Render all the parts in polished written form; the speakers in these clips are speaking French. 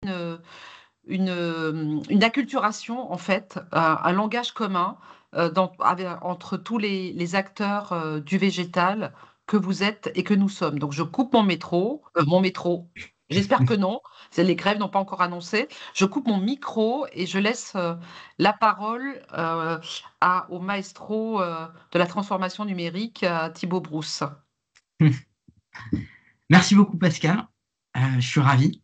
Heu, une acculturation en fait, un langage commun, entre tous les acteurs, du végétal que vous êtes et que nous sommes. Donc je coupe mon métro, j'espère que non, c'est les grèves n'ont pas encore annoncé. Je coupe mon micro et je laisse, la parole, à au maestro, de la transformation numérique, à Thibaut Brousse. Merci beaucoup Pascal. Je suis ravi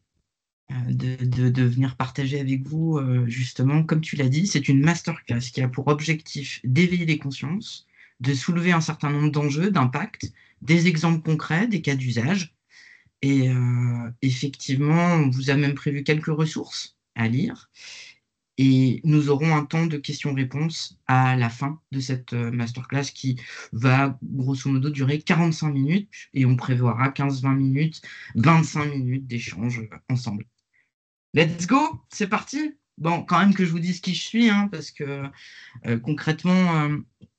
de venir partager avec vous, justement, comme tu l'as dit, c'est une masterclass qui a pour objectif d'éveiller les consciences, de soulever un certain nombre d'enjeux, d'impact, des exemples concrets, des cas d'usage. Et effectivement, on vous a même prévu quelques ressources à lire. Et nous aurons un temps de questions-réponses à la fin de cette masterclass qui va grosso modo durer 45 minutes et on prévoira 15-20 minutes, 25 minutes d'échange ensemble. Let's go, c'est parti. Bon, quand même que je vous dise qui je suis, hein, parce que concrètement,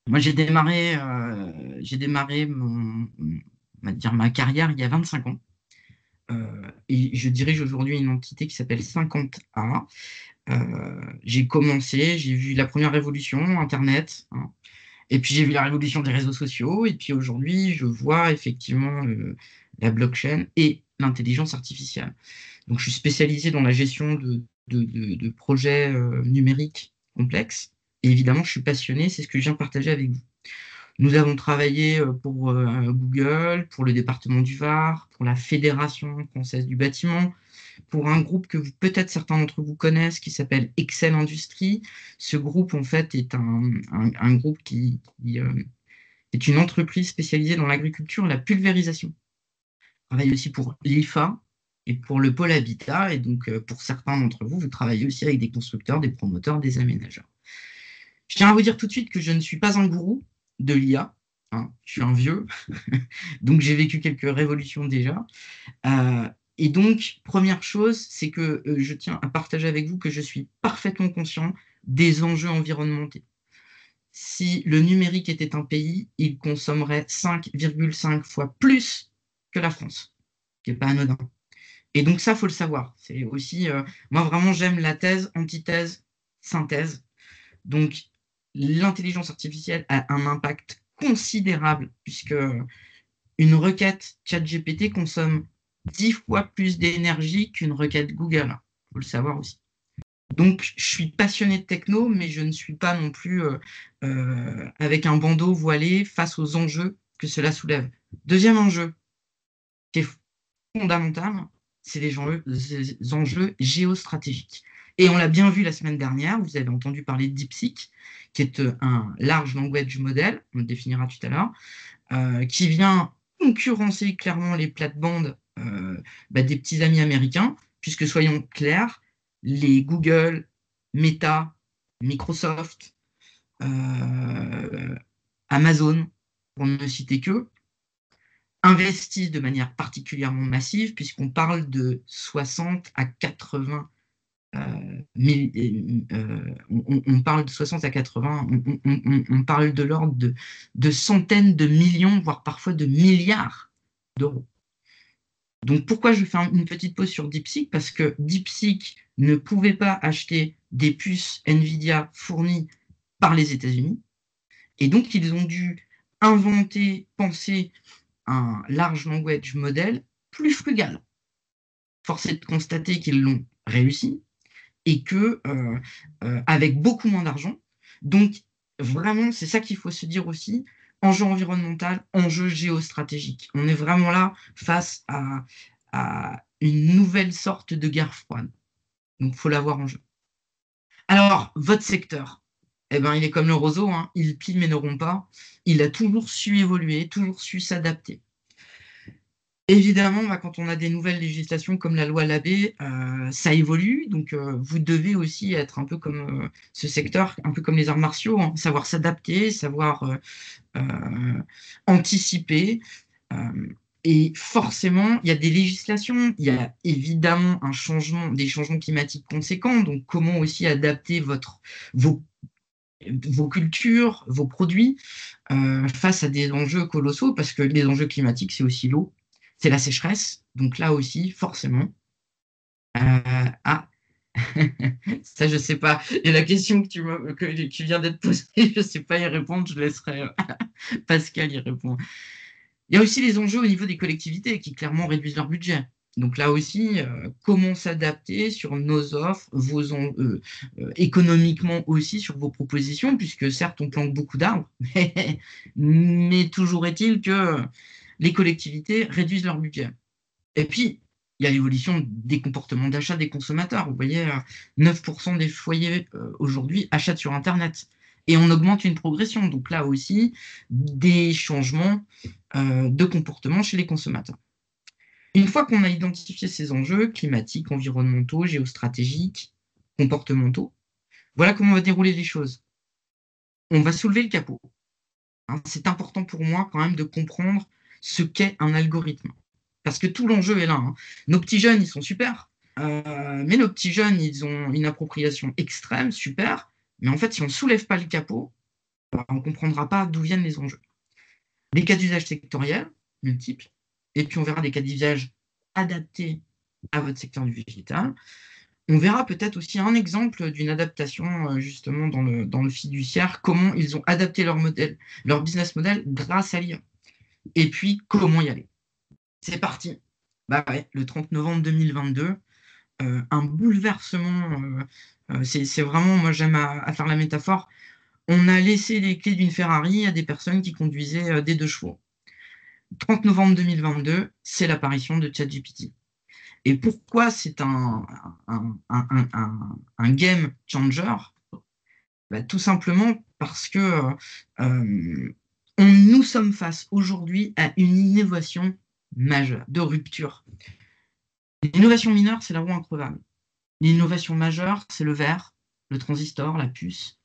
moi j'ai démarré on va dire ma carrière il y a 25 ans. Et je dirige aujourd'hui une entité qui s'appelle 50A. J'ai commencé, j'ai vu la première révolution, Internet, hein, et puis j'ai vu la révolution des réseaux sociaux, et puis aujourd'hui, je vois effectivement la blockchain et l'intelligence artificielle. Donc, je suis spécialisé dans la gestion de projets numériques complexes, et évidemment, je suis passionné, c'est ce que je viens de partager avec vous. Nous avons travaillé pour Google, pour le département du Var, pour la Fédération française du bâtiment, pour un groupe que peut-être certains d'entre vous connaissent qui s'appelle Excel Industries. Ce groupe, en fait, est un groupe qui est une entreprise spécialisée dans l'agriculture et la pulvérisation. On travaille aussi pour l'IFA et pour le pôle habitat. Et donc, pour certains d'entre vous, vous travaillez aussi avec des constructeurs, des promoteurs, des aménageurs. Je tiens à vous dire tout de suite que je ne suis pas un gourou de l'IA. Hein, je suis un vieux, donc j'ai vécu quelques révolutions déjà. Euh, et donc, première chose, c'est que je tiens à partager avec vous que je suis parfaitement conscient des enjeux environnementaux. Si le numérique était un pays, il consommerait 5,5 fois plus que la France, ce qui n'est pas anodin. Et donc ça, il faut le savoir. C'est aussi, moi vraiment, j'aime la thèse, antithèse, synthèse. Donc, l'intelligence artificielle a un impact considérable puisque une requête ChatGPT consomme 10 fois plus d'énergie qu'une requête Google. Il faut le savoir aussi. Donc, je suis passionné de techno, mais je ne suis pas non plus avec un bandeau voilé face aux enjeux que cela soulève. Deuxième enjeu, qui est fondamental, c'est les enjeux géostratégiques. Et on l'a bien vu la semaine dernière, vous avez entendu parler de DeepSeek, qui est un large language model, on le définira tout à l'heure, qui vient concurrencer clairement les plates-bandes des petits amis américains, puisque soyons clairs, les Google, Meta, Microsoft, Amazon, pour ne citer que, investissent de manière particulièrement massive, puisqu'on parle de 60 à 80 on parle de 60 à 80, on parle de l'ordre de centaines de millions, voire parfois de milliards d'euros. Donc pourquoi je fais une petite pause sur DeepSeek? Parce que DeepSeek ne pouvait pas acheter des puces NVIDIA fournies par les États-Unis, et donc ils ont dû inventer, penser un large language model plus frugal. Force est de constater qu'ils l'ont réussi, et que avec beaucoup moins d'argent. Donc, vraiment, c'est ça qu'il faut se dire aussi. Enjeu environnemental, enjeu géostratégique. On est vraiment là face à une nouvelle sorte de guerre froide. Donc, il faut l'avoir en jeu. Alors, votre secteur, eh ben, il est comme le roseau, hein, il plie mais ne rompt pas. Il a toujours su évoluer, toujours su s'adapter. Évidemment, quand on a des nouvelles législations comme la loi Labbé, ça évolue. Donc, vous devez aussi être un peu comme ce secteur, un peu comme les arts martiaux, hein, savoir s'adapter, savoir anticiper. euh, et forcément, il y a des législations, il y a évidemment des changements climatiques conséquents. Donc, comment aussi adapter vos, vos cultures, vos produits face à des enjeux colossaux, parce que les enjeux climatiques, c'est aussi l'eau, c'est la sécheresse. Donc là aussi, forcément, Ah, ça, je sais pas. Et la question que tu viens d'être posée, je sais pas y répondre. Je laisserai Pascal y répondre. Il y a aussi les enjeux au niveau des collectivités qui clairement réduisent leur budget. Donc là aussi, comment s'adapter sur nos offres, économiquement aussi sur vos propositions, puisque certes, on plante beaucoup d'arbres, mais toujours est-il que les collectivités réduisent leur budget. Et puis, il y a l'évolution des comportements d'achat des consommateurs. Vous voyez, 9% des foyers aujourd'hui achètent sur Internet. Et on augmente une progression. Donc là aussi, des changements de comportement chez les consommateurs. Une fois qu'on a identifié ces enjeux climatiques, environnementaux, géostratégiques, comportementaux, voilà comment on va dérouler les choses. On va soulever le capot. Hein, c'est important pour moi quand même de comprendre ce qu'est un algorithme. Parce que tout l'enjeu est là. Hein. Nos petits jeunes, ils sont super. Mais nos petits jeunes, ils ont une appropriation extrême, super. Mais en fait, si on ne soulève pas le capot, on ne comprendra pas d'où viennent les enjeux. Des cas d'usage sectoriels, multiples. Et puis, on verra des cas d'usage adaptés à votre secteur du végétal. On verra peut-être aussi un exemple d'une adaptation justement dans le fiduciaire, comment ils ont adapté leur modèle, leur business model grâce à l'IA. Et puis, comment y aller. C'est parti. Bah ouais, le 30 novembre 2022, un bouleversement. C'est vraiment, moi j'aime à faire la métaphore. On a laissé les clés d'une Ferrari à des personnes qui conduisaient des 2 chevaux. 30 novembre 2022, c'est l'apparition de ChatGPT. Et pourquoi c'est un game changer? Bah, tout simplement parce que nous sommes face aujourd'hui à une innovation majeure, de rupture. L'innovation mineure, c'est la roue increvable. L'innovation majeure, c'est le verre, le transistor, la puce.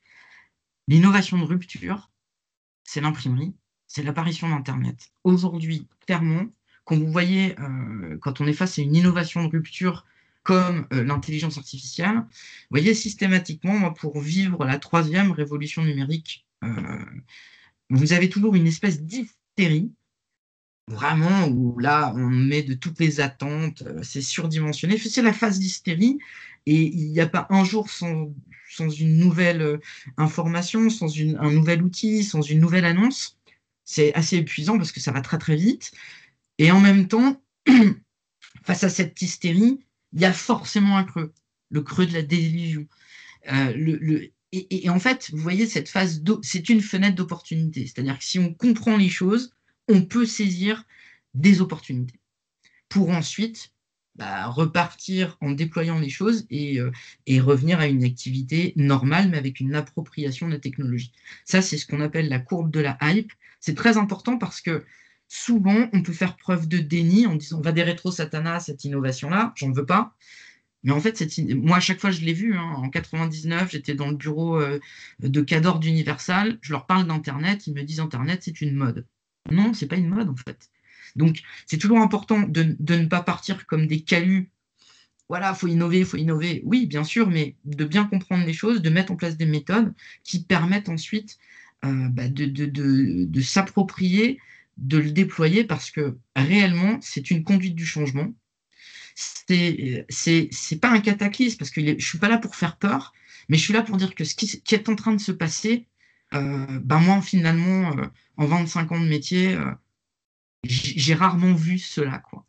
L'innovation de rupture, c'est l'imprimerie, c'est l'apparition d'Internet. Aujourd'hui, clairement, quand vous voyez, quand on est face à une innovation de rupture comme l'intelligence artificielle, vous voyez systématiquement, moi, pour vivre la troisième révolution numérique, vous avez toujours une espèce d'hystérie, vraiment, où là, on met de toutes les attentes, c'est surdimensionné. C'est la phase d'hystérie, et il n'y a pas un jour sans une nouvelle information, sans un nouvel outil, sans une nouvelle annonce. C'est assez épuisant parce que ça va très très vite. Et en même temps, face à cette hystérie, il y a forcément un creux, le creux de la désillusion. Et en fait, vous voyez, cette phase, c'est une fenêtre d'opportunité. C'est-à-dire que si on comprend les choses, on peut saisir des opportunités pour ensuite repartir en déployant les choses et revenir à une activité normale, mais avec une appropriation de la technologie. Ça, c'est ce qu'on appelle la courbe de la hype. C'est très important parce que souvent, on peut faire preuve de déni en disant, on va des rétro-satanas, cette innovation-là, j'en veux pas. Mais en fait, moi, à chaque fois, je l'ai vu. Hein, en 99, j'étais dans le bureau de Cador d'Universal. Je leur parle d'Internet. Ils me disent Internet, c'est une mode. Non, c'est pas une mode, en fait. Donc, c'est toujours important de ne pas partir comme des caluts. Voilà, il faut innover, il faut innover. Oui, bien sûr, mais de bien comprendre les choses, de mettre en place des méthodes qui permettent ensuite de s'approprier, de le déployer, parce que réellement, c'est une conduite du changement. C'est pas un cataclysme parce que je suis pas là pour faire peur, mais je suis là pour dire que ce qui est en train de se passer, moi finalement, en 25 ans de métier, j'ai rarement vu cela, quoi.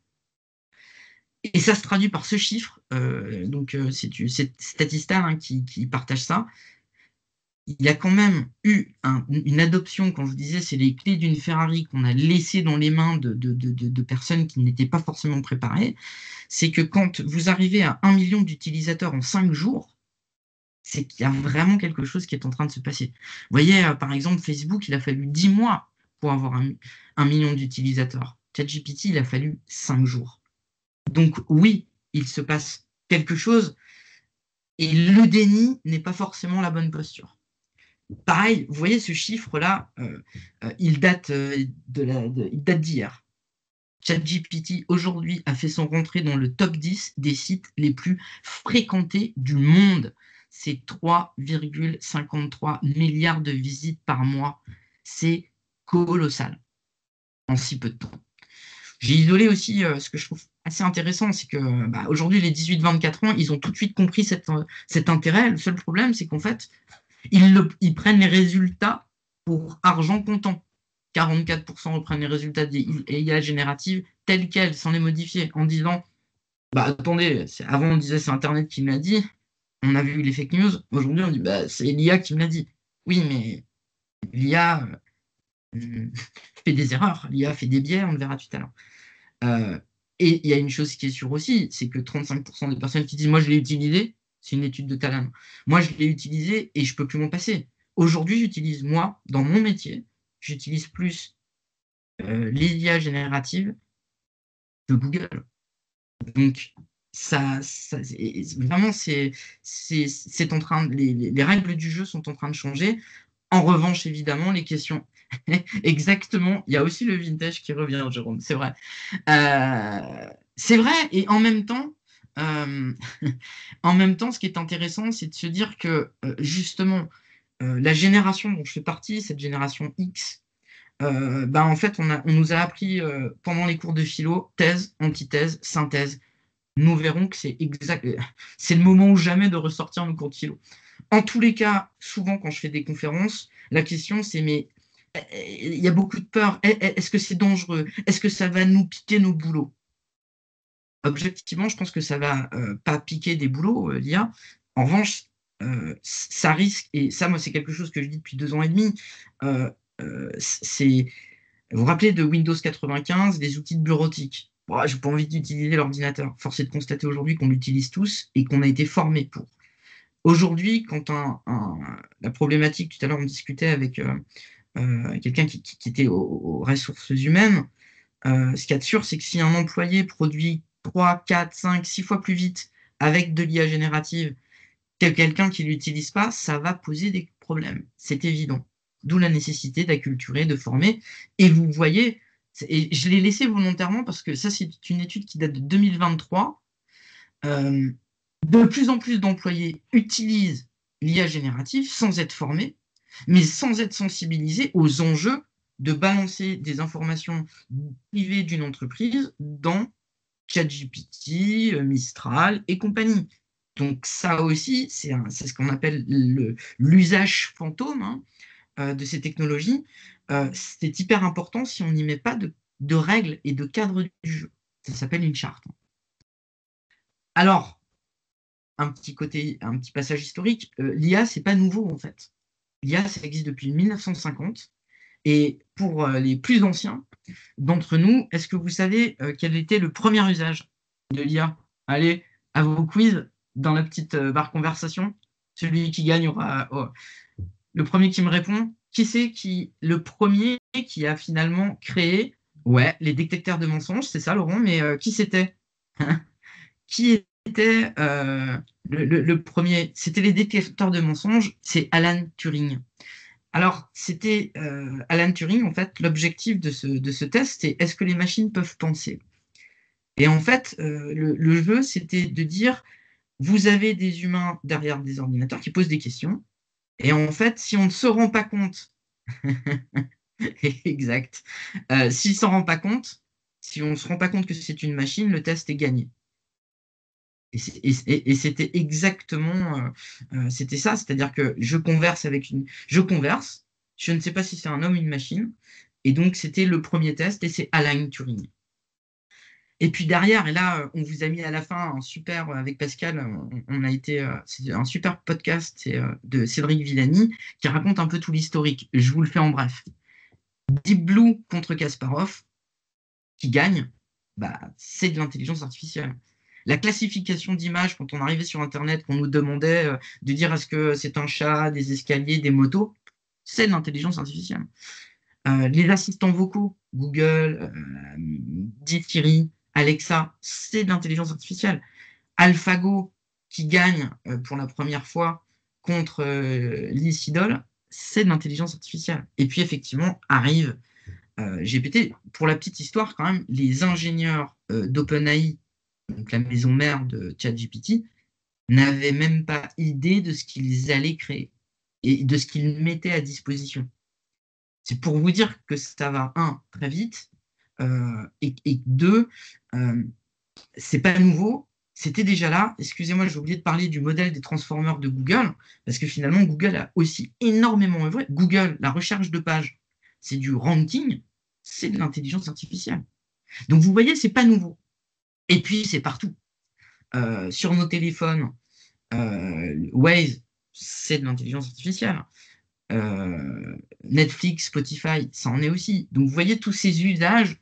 Et ça se traduit par ce chiffre, c'est Statista hein, qui partage ça. Il y a quand même eu une adoption, quand je vous disais, c'est les clés d'une Ferrari qu'on a laissées dans les mains de personnes qui n'étaient pas forcément préparées. C'est que quand vous arrivez à 1 million d'utilisateurs en 5 jours, c'est qu'il y a vraiment quelque chose qui est en train de se passer. Vous voyez, par exemple, Facebook, il a fallu 10 mois pour avoir 1 million d'utilisateurs. ChatGPT, il a fallu 5 jours. Donc oui, il se passe quelque chose et le déni n'est pas forcément la bonne posture. Pareil, vous voyez ce chiffre-là, il date d'hier. ChatGPT aujourd'hui a fait son rentrée dans le top 10 des sites les plus fréquentés du monde. C'est 3,53 milliards de visites par mois. C'est colossal en si peu de temps. J'ai isolé aussi ce que je trouve assez intéressant, c'est que aujourd'hui, les 18-24 ans, ils ont tout de suite compris cet intérêt. Le seul problème, c'est qu'en fait, ils prennent les résultats pour argent comptant. 44% reprennent les résultats des IA génératives telles quelles, sans les modifier, en disant attendez, avant on disait c'est Internet qui me l'a dit, on a vu les fake news, aujourd'hui on dit c'est l'IA qui me l'a dit. Oui, mais l'IA fait des erreurs, l'IA fait des biais, on le verra tout à l'heure. Et il y a une chose qui est sûre aussi, c'est que 35% des personnes qui disent moi je l'ai utilisé, c'est une étude de Talent. Moi je l'ai utilisé et je peux plus m'en passer. Aujourd'hui, j'utilise moi, dans mon métier, j'utilise plus les IA génératives que Google. Donc vraiment c'est en train, les règles du jeu sont en train de changer. En revanche, évidemment, les questions. Exactement, il y a aussi le vintage qui revient, Jérôme, c'est vrai. C'est vrai, et euh, en même temps, ce qui est intéressant, c'est de se dire que justement, la génération dont je fais partie, cette génération X, en fait, on nous a appris pendant les cours de philo, thèse, antithèse, synthèse. Nous verrons que c'est exact, c'est le moment ou jamais de ressortir nos cours de philo. En tous les cas, souvent quand je fais des conférences, la question c'est mais il y a beaucoup de peur. Est-ce que c'est dangereux? Est-ce que ça va nous piquer nos boulots? Objectivement, je pense que ça va pas piquer des boulots, l'IA. En revanche, ça risque, et ça, moi, c'est quelque chose que je dis depuis 2 ans et demi, c'est, vous vous rappelez de Windows 95, des outils de bureautique. Bon, j'ai pas envie d'utiliser l'ordinateur. Force est de constater aujourd'hui qu'on l'utilise tous et qu'on a été formés pour. Aujourd'hui, quand la problématique, tout à l'heure, on discutait avec quelqu'un qui était aux ressources humaines, ce qu'il y a de sûr, c'est que si un employé produit 3, 4, 5, 6 fois plus vite avec de l'IA générative que quelqu'un qui ne l'utilise pas, ça va poser des problèmes. C'est évident. D'où la nécessité d'acculturer, de former. Et vous voyez, et je l'ai laissé volontairement parce que ça, c'est une étude qui date de 2023. Euh, de plus en plus d'employés utilisent l'IA générative sans être formés, mais sans être sensibilisés aux enjeux de balancer des informations privées d'une entreprise dans ChatGPT, Mistral et compagnie. Donc ça aussi, c'est ce qu'on appelle l'usage fantôme de ces technologies. C'est hyper important si on n'y met pas de règles et de cadre du jeu. Ça s'appelle une charte. Alors, un petit passage historique, l'IA, c'est pas nouveau en fait. L'IA, ça existe depuis 1950. Et pour les plus anciens d'entre nous, est-ce que vous savez quel était le premier usage de l'IA? Allez, à vos quiz, dans la petite barre conversation, celui qui gagne aura... le premier qui me répond, qui c'est le premier qui a finalement créé, ouais, les détecteurs de mensonges, c'est ça Laurent, mais qui c'était? Qui était le premier? C'était les détecteurs de mensonges, c'est Alan Turing. Alors, c'était Alan Turing, en fait, l'objectif de ce test, c'est est-ce que les machines peuvent penser? Et en fait, le jeu, c'était de dire, vous avez des humains derrière des ordinateurs qui posent des questions, et en fait, si on ne se rend pas compte, exact, s'il s'en rend pas compte, si on ne se rend pas compte que c'est une machine, le test est gagné. Et c'était exactement, c'était ça, c'est-à-dire que je converse, je ne sais pas si c'est un homme ou une machine, et donc c'était le premier test, et c'est Alan Turing. Et puis derrière, et là, on vous a mis à la fin un super, avec Pascal, on a été, c'est un super podcast, c'est de Cédric Villani, qui raconte un peu tout l'historique. Je vous le fais en bref. Deep Blue contre Kasparov, qui gagne, c'est de l'intelligence artificielle. La classification d'images, quand on arrivait sur Internet, qu'on nous demandait de dire est-ce que c'est un chat, des escaliers, des motos, c'est de l'intelligence artificielle. Les assistants vocaux, Google, Siri, Alexa, c'est de l'intelligence artificielle. AlphaGo, qui gagne pour la première fois contre Lee Sedol, c'est de l'intelligence artificielle. Et puis effectivement, arrive GPT. Pour la petite histoire, quand même, les ingénieurs d'OpenAI, donc la maison mère de ChatGPT, n'avaient même pas idée de ce qu'ils allaient créer et de ce qu'ils mettaient à disposition. C'est pour vous dire que ça va, très vite, et deux, c'est pas nouveau, c'était déjà là. Excusez-moi, j'ai oublié de parler du modèle des transformers de Google, parce que finalement, Google a aussi énormément œuvré. Google, la recherche de pages, c'est du ranking, c'est de l'intelligence artificielle. Donc vous voyez, c'est pas nouveau. Et puis c'est partout. Sur nos téléphones, Waze, c'est de l'intelligence artificielle. Netflix, Spotify, ça en est aussi. Donc vous voyez tous ces usages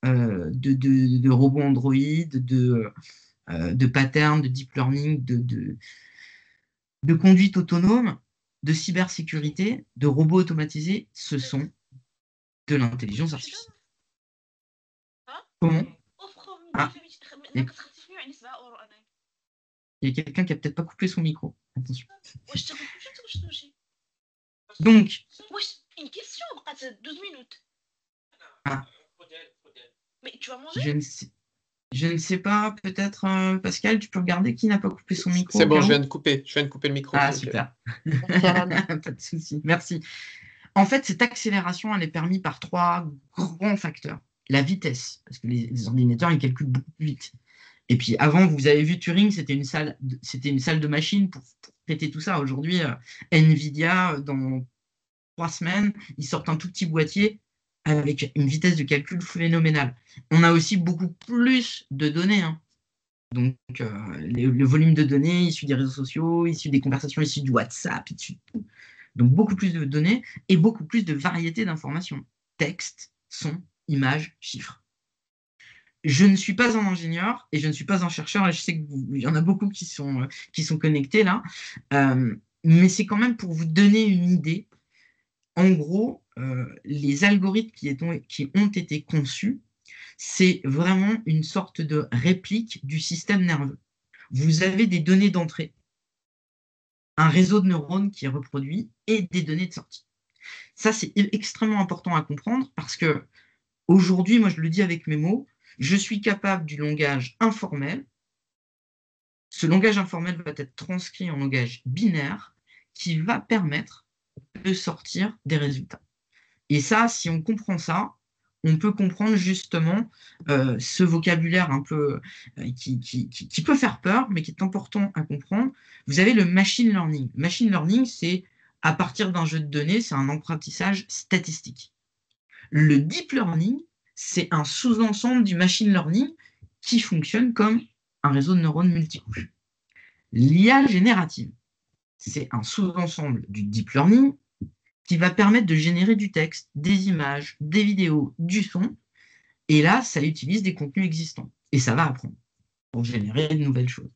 de robots Android, de patterns, de deep learning, de conduite autonome, de cybersécurité, de robots automatisés, ce sont de l'intelligence artificielle. Comment? Ah, il y a quelqu'un qui a peut-être pas coupé son micro. Attention. Donc, une question, 12 minutes. Ah, Mais tu vas manger? Je ne sais pas, peut-être, Pascal, tu peux regarder qui n'a pas coupé son micro. C'est bon, je viens de couper le micro. Ah, super. Pas de souci, merci. En fait, cette accélération, elle est permise par trois grands facteurs. La vitesse, parce que les ordinateurs, ils calculent beaucoup plus vite. Et puis avant, vous avez vu Turing, c'était une salle de machine pour traiter tout ça. Aujourd'hui, Nvidia, dans 3 semaines, ils sortent un tout petit boîtier avec une vitesse de calcul phénoménale. On a aussi beaucoup plus de données. Hein. Donc, le volume de données issu des réseaux sociaux, issu des conversations, issu du WhatsApp, issu de tout. Donc, beaucoup plus de données et beaucoup plus de variété d'informations. Texte, son, images, chiffres. Je ne suis pas un ingénieur et je ne suis pas un chercheur, et je sais qu'il y en a beaucoup qui sont connectés là, mais c'est quand même pour vous donner une idée. En gros, les algorithmes qui ont été conçus, c'est vraiment une sorte de réplique du système nerveux. Vous avez des données d'entrée, un réseau de neurones qui est reproduit et des données de sortie. Ça, c'est extrêmement important à comprendre parce que aujourd'hui, moi je le dis avec mes mots, je suis capable du langage informel. Ce langage informel va être transcrit en langage binaire qui va permettre de sortir des résultats. Et ça, si on comprend ça, on peut comprendre justement ce vocabulaire un peu qui peut faire peur, mais qui est important à comprendre. Vous avez le machine learning. Machine learning, c'est à partir d'un jeu de données, c'est un apprentissage statistique. Le deep learning, c'est un sous-ensemble du machine learning qui fonctionne comme un réseau de neurones multicouches. L'IA générative, c'est un sous-ensemble du deep learning qui va permettre de générer du texte, des images, des vidéos, du son. Et là, ça utilise des contenus existants. Et ça va apprendre pour générer de nouvelles choses.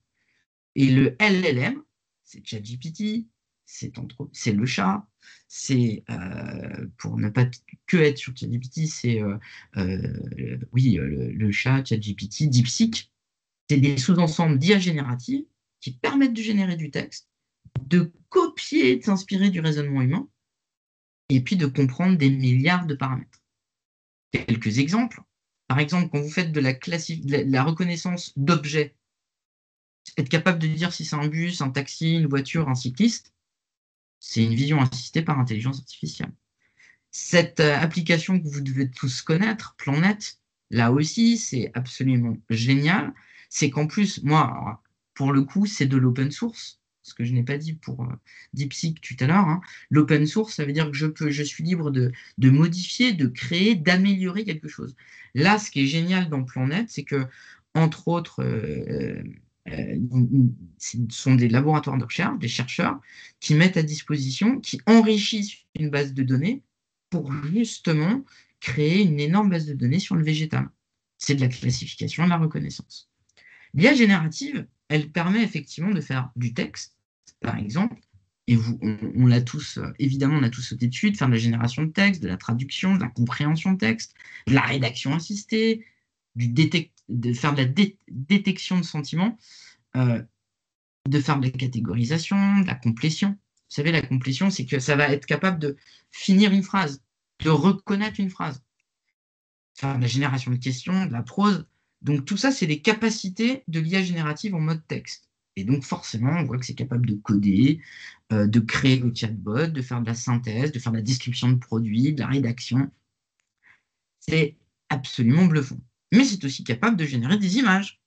Et le LLM, c'est ChatGPT, c'est le chat, c'est, pour ne pas que être sur ChatGPT, c'est le chat, ChatGPT, DeepSeek. C'est des sous-ensembles d'IA génératives qui permettent de générer du texte, de copier et de s'inspirer du raisonnement humain, et puis de comprendre des milliards de paramètres. Quelques exemples. Par exemple, quand vous faites de la reconnaissance d'objets, être capable de dire si c'est un bus, un taxi, une voiture, un cycliste, c'est une vision assistée par intelligence artificielle. Cette application que vous devez tous connaître, Planète, là aussi, c'est absolument génial. C'est qu'en plus, moi, pour le coup, c'est de l'open source. Ce que je n'ai pas dit pour DeepSeek tout à l'heure. Hein. L'open source, ça veut dire que je suis libre de modifier, de créer, d'améliorer quelque chose. Là, ce qui est génial dans Planète, c'est que, entre autres, ce sont des laboratoires de recherche, des chercheurs, qui mettent à disposition, qui enrichissent une base de données pour justement créer une énorme base de données sur le végétal. C'est de la classification, de la reconnaissance. L'IA générative, elle permet effectivement de faire du texte, par exemple, et on l'a tous, évidemment, on a tous sauté dessus, de faire de la génération de texte, de la traduction, de la compréhension de texte, de la rédaction assistée, de faire de la détection de sentiments, de faire de la catégorisation, de la complétion. Vous savez, la complétion, c'est que ça va être capable de finir une phrase, de reconnaître une phrase, faire de la génération de questions, de la prose. Donc tout ça, c'est les capacités de l'IA générative en mode texte. Et donc forcément, on voit que c'est capable de coder, de créer le chatbot, de faire de la synthèse, de faire de la description de produits, de la rédaction. C'est absolument bluffant. Mais c'est aussi capable de générer des images.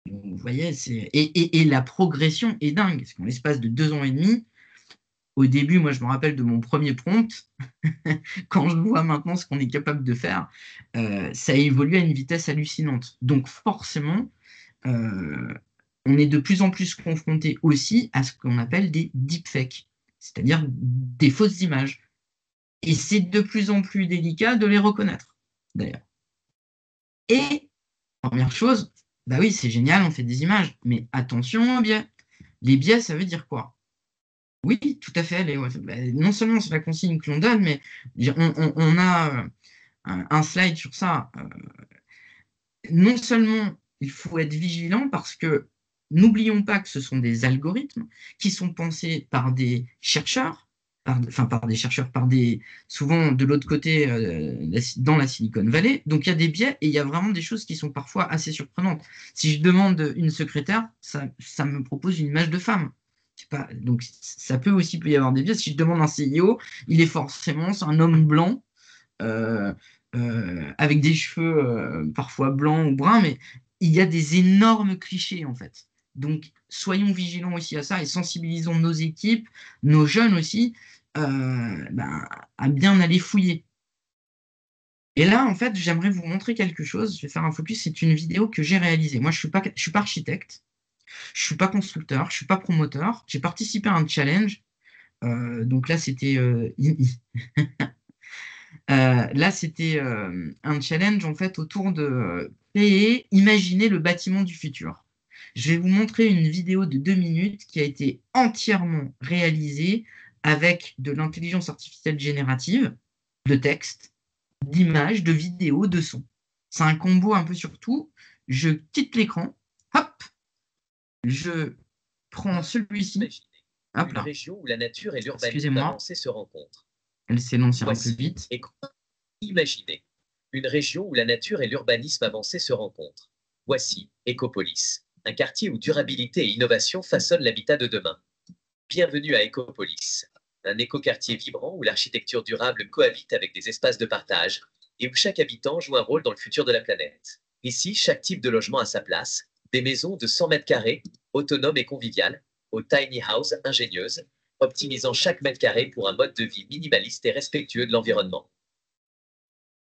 Donc, vous voyez, et la progression est dingue, parce qu'en l'espace de 2 ans et demi, au début, moi je me rappelle de mon premier prompt, quand je vois maintenant ce qu'on est capable de faire, ça évolue à une vitesse hallucinante. Donc forcément, on est de plus en plus confronté aussi à ce qu'on appelle des deepfakes, c'est-à-dire des fausses images. Et c'est de plus en plus délicat de les reconnaître, d'ailleurs. Et, première chose, bah oui, c'est génial, on fait des images, mais attention aux biais. Les biais, ça veut dire quoi? Oui, tout à fait. Non seulement c'est la consigne que l'on donne, mais on a un slide sur ça. Non seulement il faut être vigilant parce que n'oublions pas que ce sont des algorithmes qui sont pensés par des chercheurs, souvent de l'autre côté, dans la Silicon Valley. Donc il y a des biais et il y a vraiment des choses qui sont parfois assez surprenantes. Si je demande une secrétaire, ça me propose une image de femme. Donc ça peut aussi y avoir des biais. Si je demande un CIO, il est forcément un homme blanc euh, avec des cheveux parfois blancs ou bruns, mais il y a des énormes clichés en fait. Donc soyons vigilants aussi à ça et sensibilisons nos équipes, nos jeunes aussi, à bien aller fouiller. Et là, en fait, j'aimerais vous montrer quelque chose. Je vais faire un focus. C'est une vidéo que j'ai réalisée. Moi, je suis pas architecte, je suis pas constructeur, je suis pas promoteur. J'ai participé à un challenge. Donc là, c'était un challenge en fait autour de créer, imaginer le bâtiment du futur. Je vais vous montrer une vidéo de 2 minutes qui a été entièrement réalisée avec de l'intelligence artificielle générative, de texte, d'images, de vidéos, de sons. C'est un combo un peu sur tout. Je quitte l'écran, hop, je prends celui-ci. Hop Une là. région où la nature et l'urbanisme Excusez-moi. avancé se rencontrent. Elle s'élance un peu Voici vite. et imaginez une région où la nature et l'urbanisme avancé se rencontrent. Voici Ecopolis, un quartier où durabilité et innovation façonnent l'habitat de demain. Bienvenue à Ecopolis, un écoquartier vibrant où l'architecture durable cohabite avec des espaces de partage et où chaque habitant joue un rôle dans le futur de la planète. Ici, chaque type de logement a sa place, des maisons de 100 mètres carrés, autonomes et conviviales, aux tiny houses ingénieuses, optimisant chaque mètre carré pour un mode de vie minimaliste et respectueux de l'environnement.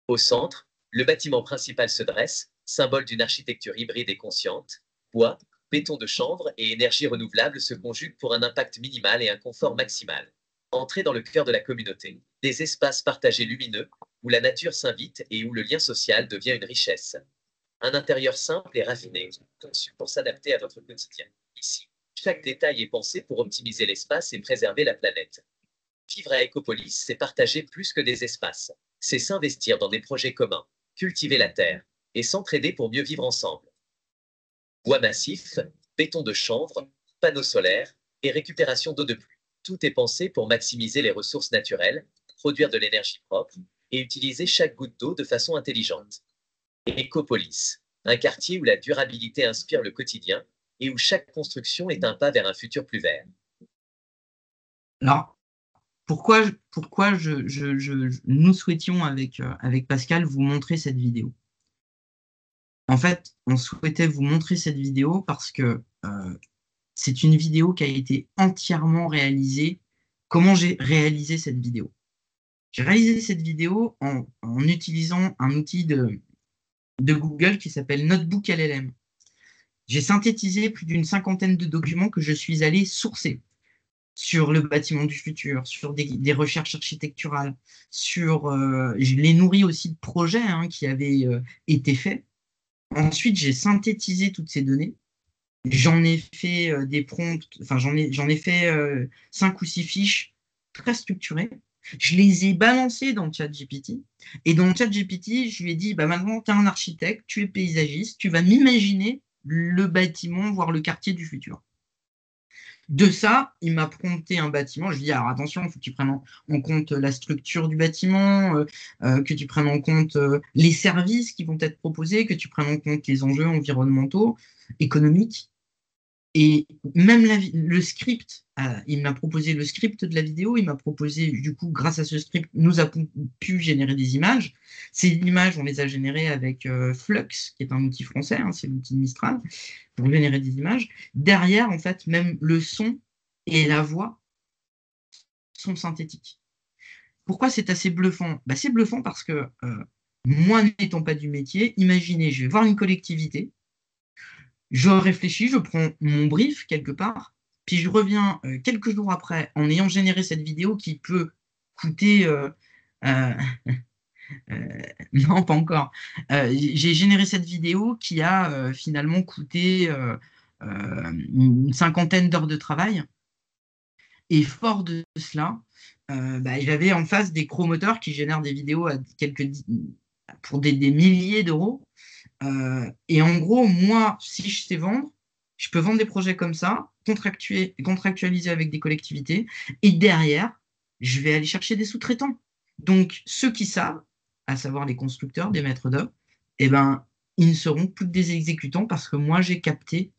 Au centre, le bâtiment principal se dresse, symbole d'une architecture hybride et consciente. Bois, béton de chanvre et énergie renouvelable se conjuguent pour un impact minimal et un confort maximal. Entrez dans le cœur de la communauté, des espaces partagés lumineux, où la nature s'invite et où le lien social devient une richesse. Un intérieur simple et raffiné, conçu pour s'adapter à votre quotidien. Ici, chaque détail est pensé pour optimiser l'espace et préserver la planète. Vivre à Ecopolis, c'est partager plus que des espaces. C'est s'investir dans des projets communs, cultiver la terre et s'entraider pour mieux vivre ensemble. Bois massif, béton de chanvre, panneaux solaires et récupération d'eau de pluie. Tout est pensé pour maximiser les ressources naturelles, produire de l'énergie propre et utiliser chaque goutte d'eau de façon intelligente. Ecopolis, un quartier où la durabilité inspire le quotidien et où chaque construction est un pas vers un futur plus vert. Alors, pourquoi nous souhaitions avec Pascal vous montrer cette vidéo? En fait, on souhaitait vous montrer cette vidéo parce que c'est une vidéo qui a été entièrement réalisée. Comment j'ai réalisé cette vidéo? J'ai réalisé cette vidéo en utilisant un outil de Google qui s'appelle Notebook LLM. J'ai synthétisé plus d'une 50aine de documents que je suis allé sourcer sur le bâtiment du futur, sur des recherches architecturales, je l'ai nourri aussi de projets qui avaient été faits. Ensuite, j'ai synthétisé toutes ces données. J'en ai fait des prompts, enfin j'en ai fait 5 ou 6 fiches très structurées. Je les ai balancées dans ChatGPT. Et dans ChatGPT, je lui ai dit, maintenant, tu es un architecte, tu es paysagiste, tu vas m'imaginer le bâtiment, voire le quartier du futur. De ça, il m'a prompté un bâtiment. Je lui ai dit, alors attention, il faut que tu prennes en compte la structure du bâtiment, que tu prennes en compte les services qui vont être proposés, que tu prennes en compte les enjeux environnementaux, économiques. Et même le script il m'a proposé le script de la vidéo, il m'a proposé, du coup, grâce à ce script, nous avons pu générer des images. Ces images, on les a générées avec Flux, qui est un outil français, hein, c'est l'outil de Mistral, pour générer des images. Derrière, en fait, même le son et la voix sont synthétiques. Pourquoi c'est assez bluffant? C'est bluffant parce que moi, n'étant pas du métier, imaginez, je vais voir une collectivité, je réfléchis, je prends mon brief quelque part, puis je reviens quelques jours après en ayant généré cette vidéo qui peut coûter... euh, non, pas encore. J'ai généré cette vidéo qui a finalement coûté une cinquantaine d'heures de travail. Et fort de cela, j'avais en face des promoteurs qui génèrent des vidéos à pour des milliers d'euros. Et en gros, moi, si je sais vendre, je peux vendre des projets comme ça, contractualiser avec des collectivités, et derrière, je vais aller chercher des sous-traitants. Donc, ceux qui savent, à savoir les constructeurs, des maîtres d'œuvre, eh ben, ils ne seront plus que des exécutants parce que moi, j'ai capté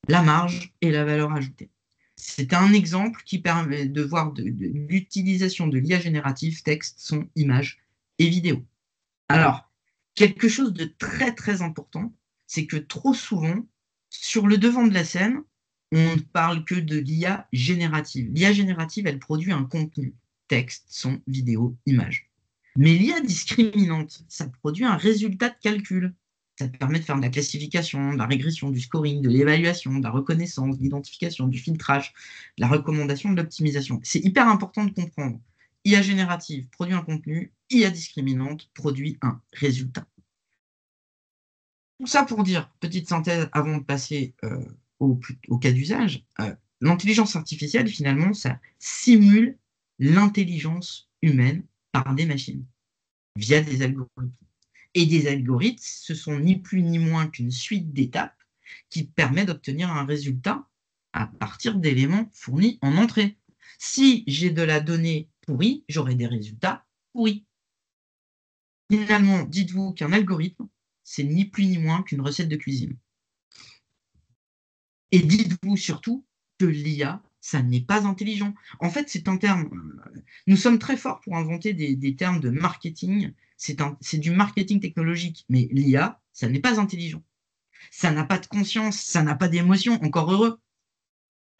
la marge et la valeur ajoutée. C'est un exemple qui permet de voir l'utilisation de l'IA générative, texte, son, image et vidéo. Alors, quelque chose de très très important, c'est que trop souvent, sur le devant de la scène, on ne parle que de l'IA générative. L'IA générative, elle produit un contenu, texte, son, vidéo, image. Mais l'IA discriminante, ça produit un résultat de calcul. Ça te permet de faire de la classification, de la régression, du scoring, de l'évaluation, de la reconnaissance, de l'identification, du filtrage, de la recommandation, de l'optimisation. C'est hyper important de comprendre. IA générative produit un contenu, IA discriminante produit un résultat. Tout ça pour dire, petite synthèse avant de passer au cas d'usage, l'intelligence artificielle, finalement, ça simule l'intelligence humaine par des machines, via des algorithmes. Et des algorithmes, ce sont ni plus ni moins qu'une suite d'étapes qui permet d'obtenir un résultat à partir d'éléments fournis en entrée. Si j'ai de la donnée pourrie, j'aurai des résultats pourris. Finalement, dites-vous qu'un algorithme, c'est ni plus ni moins qu'une recette de cuisine. Et dites-vous surtout que l'IA, ça n'est pas intelligent. En fait, c'est un terme... Nous sommes très forts pour inventer des termes de marketing. C'est du marketing technologique. Mais l'IA, ça n'est pas intelligent. Ça n'a pas de conscience, ça n'a pas d'émotion. Encore heureux.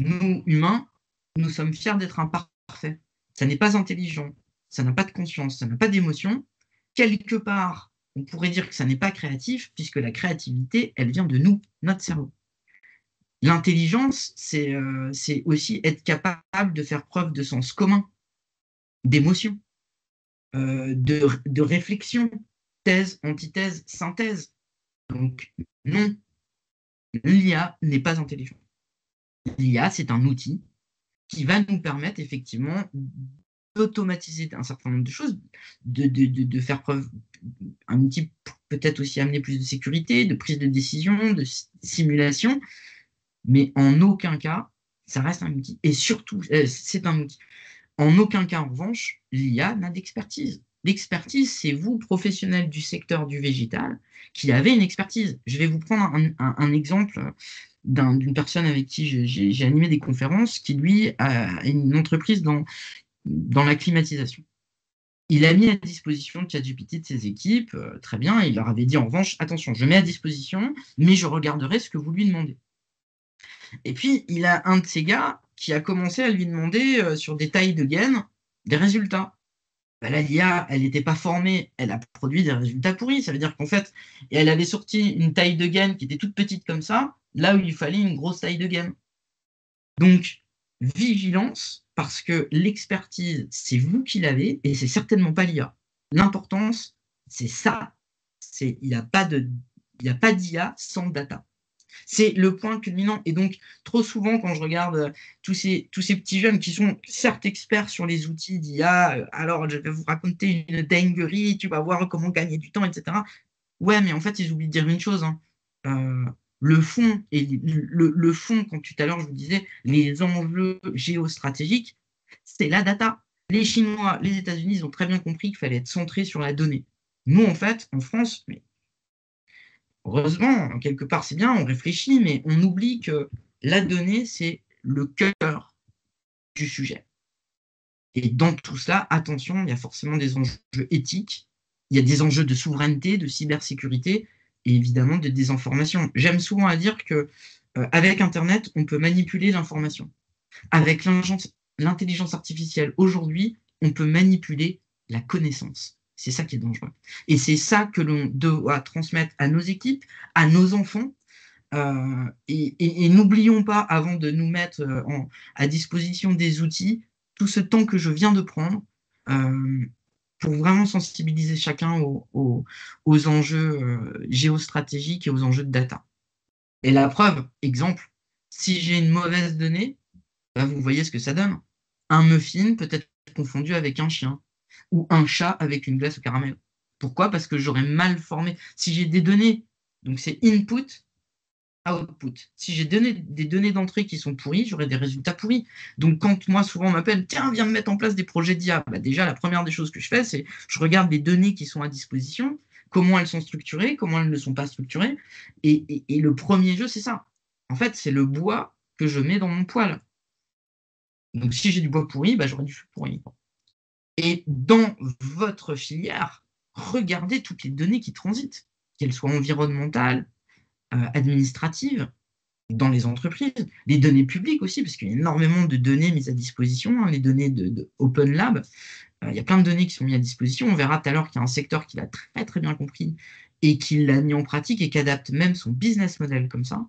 Nous, humains, nous sommes fiers d'être imparfaits. Ça n'est pas intelligent. Ça n'a pas de conscience, ça n'a pas d'émotion. Quelque part, on pourrait dire que ça n'est pas créatif, puisque la créativité, elle vient de nous, notre cerveau. L'intelligence, c'est aussi être capable de faire preuve de sens commun, d'émotion, de réflexion, thèse, antithèse, synthèse. Donc, non, l'IA n'est pas intelligente. L'IA, c'est un outil qui va nous permettre effectivement d'automatiser un certain nombre de choses, de faire preuve, un outil peut-être aussi amener plus de sécurité, de prise de décision, de simulation, mais en aucun cas, ça reste un outil. Et surtout, c'est un outil. En aucun cas, en revanche, l'IA n'a d'expertise. L'expertise, c'est vous, professionnels du secteur du végétal, qui avez une expertise. Je vais vous prendre un exemple d'une personne avec qui j'ai animé des conférences, qui, lui, a une entreprise dans la climatisation. Il a mis à disposition de ChatGPT de ses équipes, très bien, il leur avait dit en revanche, attention, je mets à disposition, mais je regarderai ce que vous lui demandez. Et puis, il a un de ses gars qui a commencé à lui demander sur des tailles de gaines des résultats. Là, l'IA, elle n'était pas formée, elle a produit des résultats pourris. Ça veut dire qu'en fait, elle avait sorti une taille de gaine qui était toute petite comme ça, là où il fallait une grosse taille de gaine. Donc, vigilance, parce que l'expertise, c'est vous qui l'avez, et c'est certainement pas l'IA. L'importance, c'est ça. Il n'y a pas d'IA sans data. C'est le point culminant. Et donc, trop souvent, quand je regarde tous ces petits jeunes qui sont certes experts sur les outils d'IA, alors je vais vous raconter une dinguerie, tu vas voir comment gagner du temps, etc. Ouais, mais en fait, ils oublient de dire une chose. Hein. Le fond, le fond, quand tout à l'heure je vous disais, les enjeux géostratégiques, c'est la data. Les Chinois, les États-Unis, ils ont très bien compris qu'il fallait être centré sur la donnée. Nous, en fait, en France, mais heureusement, quelque part, c'est bien, on réfléchit, mais on oublie que la donnée, c'est le cœur du sujet. Et dans tout cela, attention, il y a forcément des enjeux éthiques, il y a des enjeux de souveraineté, de cybersécurité et évidemment de désinformation. J'aime souvent à dire que avec Internet, on peut manipuler l'information. Avec l'intelligence artificielle, aujourd'hui, on peut manipuler la connaissance. C'est ça qui est dangereux. Et c'est ça que l'on doit transmettre à nos équipes, à nos enfants. Et n'oublions pas, avant de nous mettre à disposition des outils, tout ce temps que je viens de prendre pour vraiment sensibiliser chacun aux enjeux géostratégiques et aux enjeux de data. Et la preuve, exemple, si j'ai une mauvaise donnée, là, vous voyez ce que ça donne. Un muffin peut être confondu avec un chien ou un chat avec une glace au caramel. Pourquoi? Parce que j'aurais mal formé. Si j'ai des données, donc c'est input, output. Si j'ai des données d'entrée qui sont pourries, j'aurai des résultats pourris. Donc quand moi souvent on m'appelle, tiens, viens me mettre en place des projets d'IA, bah, déjà la première des choses que je fais, c'est je regarde les données qui sont à disposition, comment elles sont structurées, comment elles ne sont pas structurées. Et le premier jeu, c'est ça. En fait, c'est le bois que je mets dans mon poêle. Donc si j'ai du bois pourri, bah, j'aurai du feu pourri. Et dans votre filière, regardez toutes les données qui transitent, qu'elles soient environnementales, administratives, dans les entreprises, les données publiques aussi, parce qu'il y a énormément de données mises à disposition, hein, les données de Open Lab, il y a plein de données qui sont mises à disposition. On verra tout à l'heure qu'il y a un secteur qui l'a très très bien compris et qui l'a mis en pratique et qui adapte même son business model comme ça.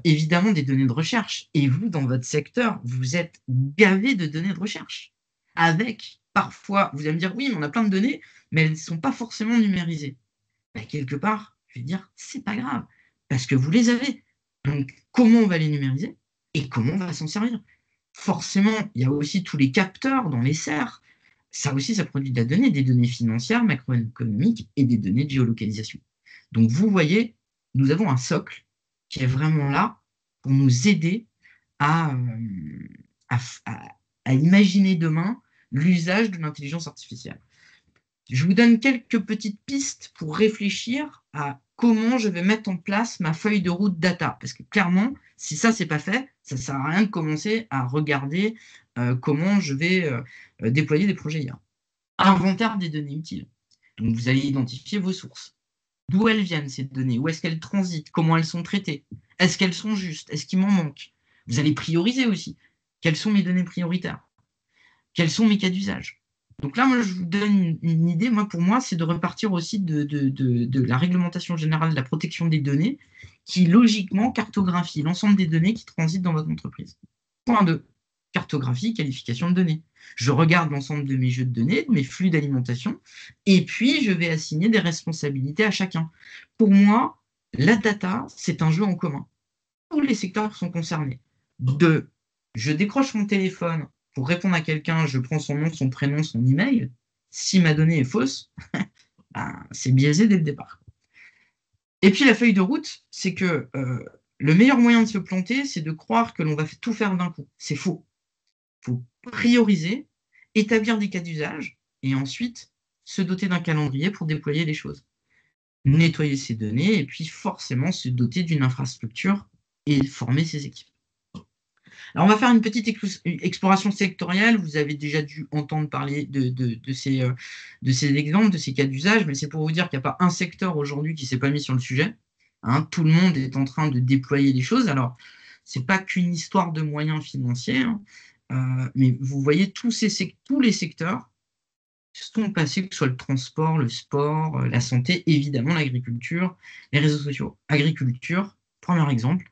Évidemment des données de recherche. Et vous, dans votre secteur, vous êtes gavé de données de recherche. Avec, parfois, vous allez me dire, oui, mais on a plein de données, mais elles ne sont pas forcément numérisées. Ben, quelque part, je vais dire, c'est pas grave, parce que vous les avez. Donc, comment on va les numériser et comment on va s'en servir? Forcément, il y a aussi tous les capteurs dans les serres. Ça aussi, ça produit de la donnée, des données financières, macroéconomiques et des données de géolocalisation. Donc, vous voyez, nous avons un socle qui est vraiment là pour nous aider à imaginer demain l'usage de l'intelligence artificielle. Je vous donne quelques petites pistes pour réfléchir à comment je vais mettre en place ma feuille de route data. Parce que clairement, si ça, c'est pas fait, ça ne sert à rien de commencer à regarder comment je vais déployer des projets IA. Inventaire des données utiles. Donc, vous allez identifier vos sources. D'où elles viennent, ces données? Où est-ce qu'elles transitent? Comment elles sont traitées? Est-ce qu'elles sont justes? Est-ce qu'il m'en manque? Vous allez prioriser aussi. Quelles sont mes données prioritaires? Quels sont mes cas d'usage? Donc là, moi, je vous donne une idée. Moi, pour moi, c'est de repartir aussi de la réglementation générale de la protection des données qui, logiquement, cartographie l'ensemble des données qui transitent dans votre entreprise. Point 2. Cartographie, qualification de données. Je regarde l'ensemble de mes jeux de données, de mes flux d'alimentation, et puis je vais assigner des responsabilités à chacun. Pour moi, la data, c'est un jeu en commun. Tous les secteurs sont concernés. Je décroche mon téléphone pour répondre à quelqu'un, je prends son nom, son prénom, son email. Si ma donnée est fausse, ben, c'est biaisé dès le départ. Et puis la feuille de route, c'est que le meilleur moyen de se planter, c'est de croire que l'on va tout faire d'un coup. C'est faux. Il faut prioriser, établir des cas d'usage et ensuite se doter d'un calendrier pour déployer les choses. Nettoyer ses données et puis forcément se doter d'une infrastructure et former ses équipes. Alors, on va faire une petite exploration sectorielle. Vous avez déjà dû entendre parler de ces exemples, de ces cas d'usage, mais c'est pour vous dire qu'il n'y a pas un secteur aujourd'hui qui ne s'est pas mis sur le sujet. Hein, tout le monde est en train de déployer des choses. Alors, ce n'est pas qu'une histoire de moyens financiers, hein, mais vous voyez, tous les secteurs sont passés, que ce soit le transport, le sport, la santé, évidemment l'agriculture, les réseaux sociaux. Agriculture, premier exemple.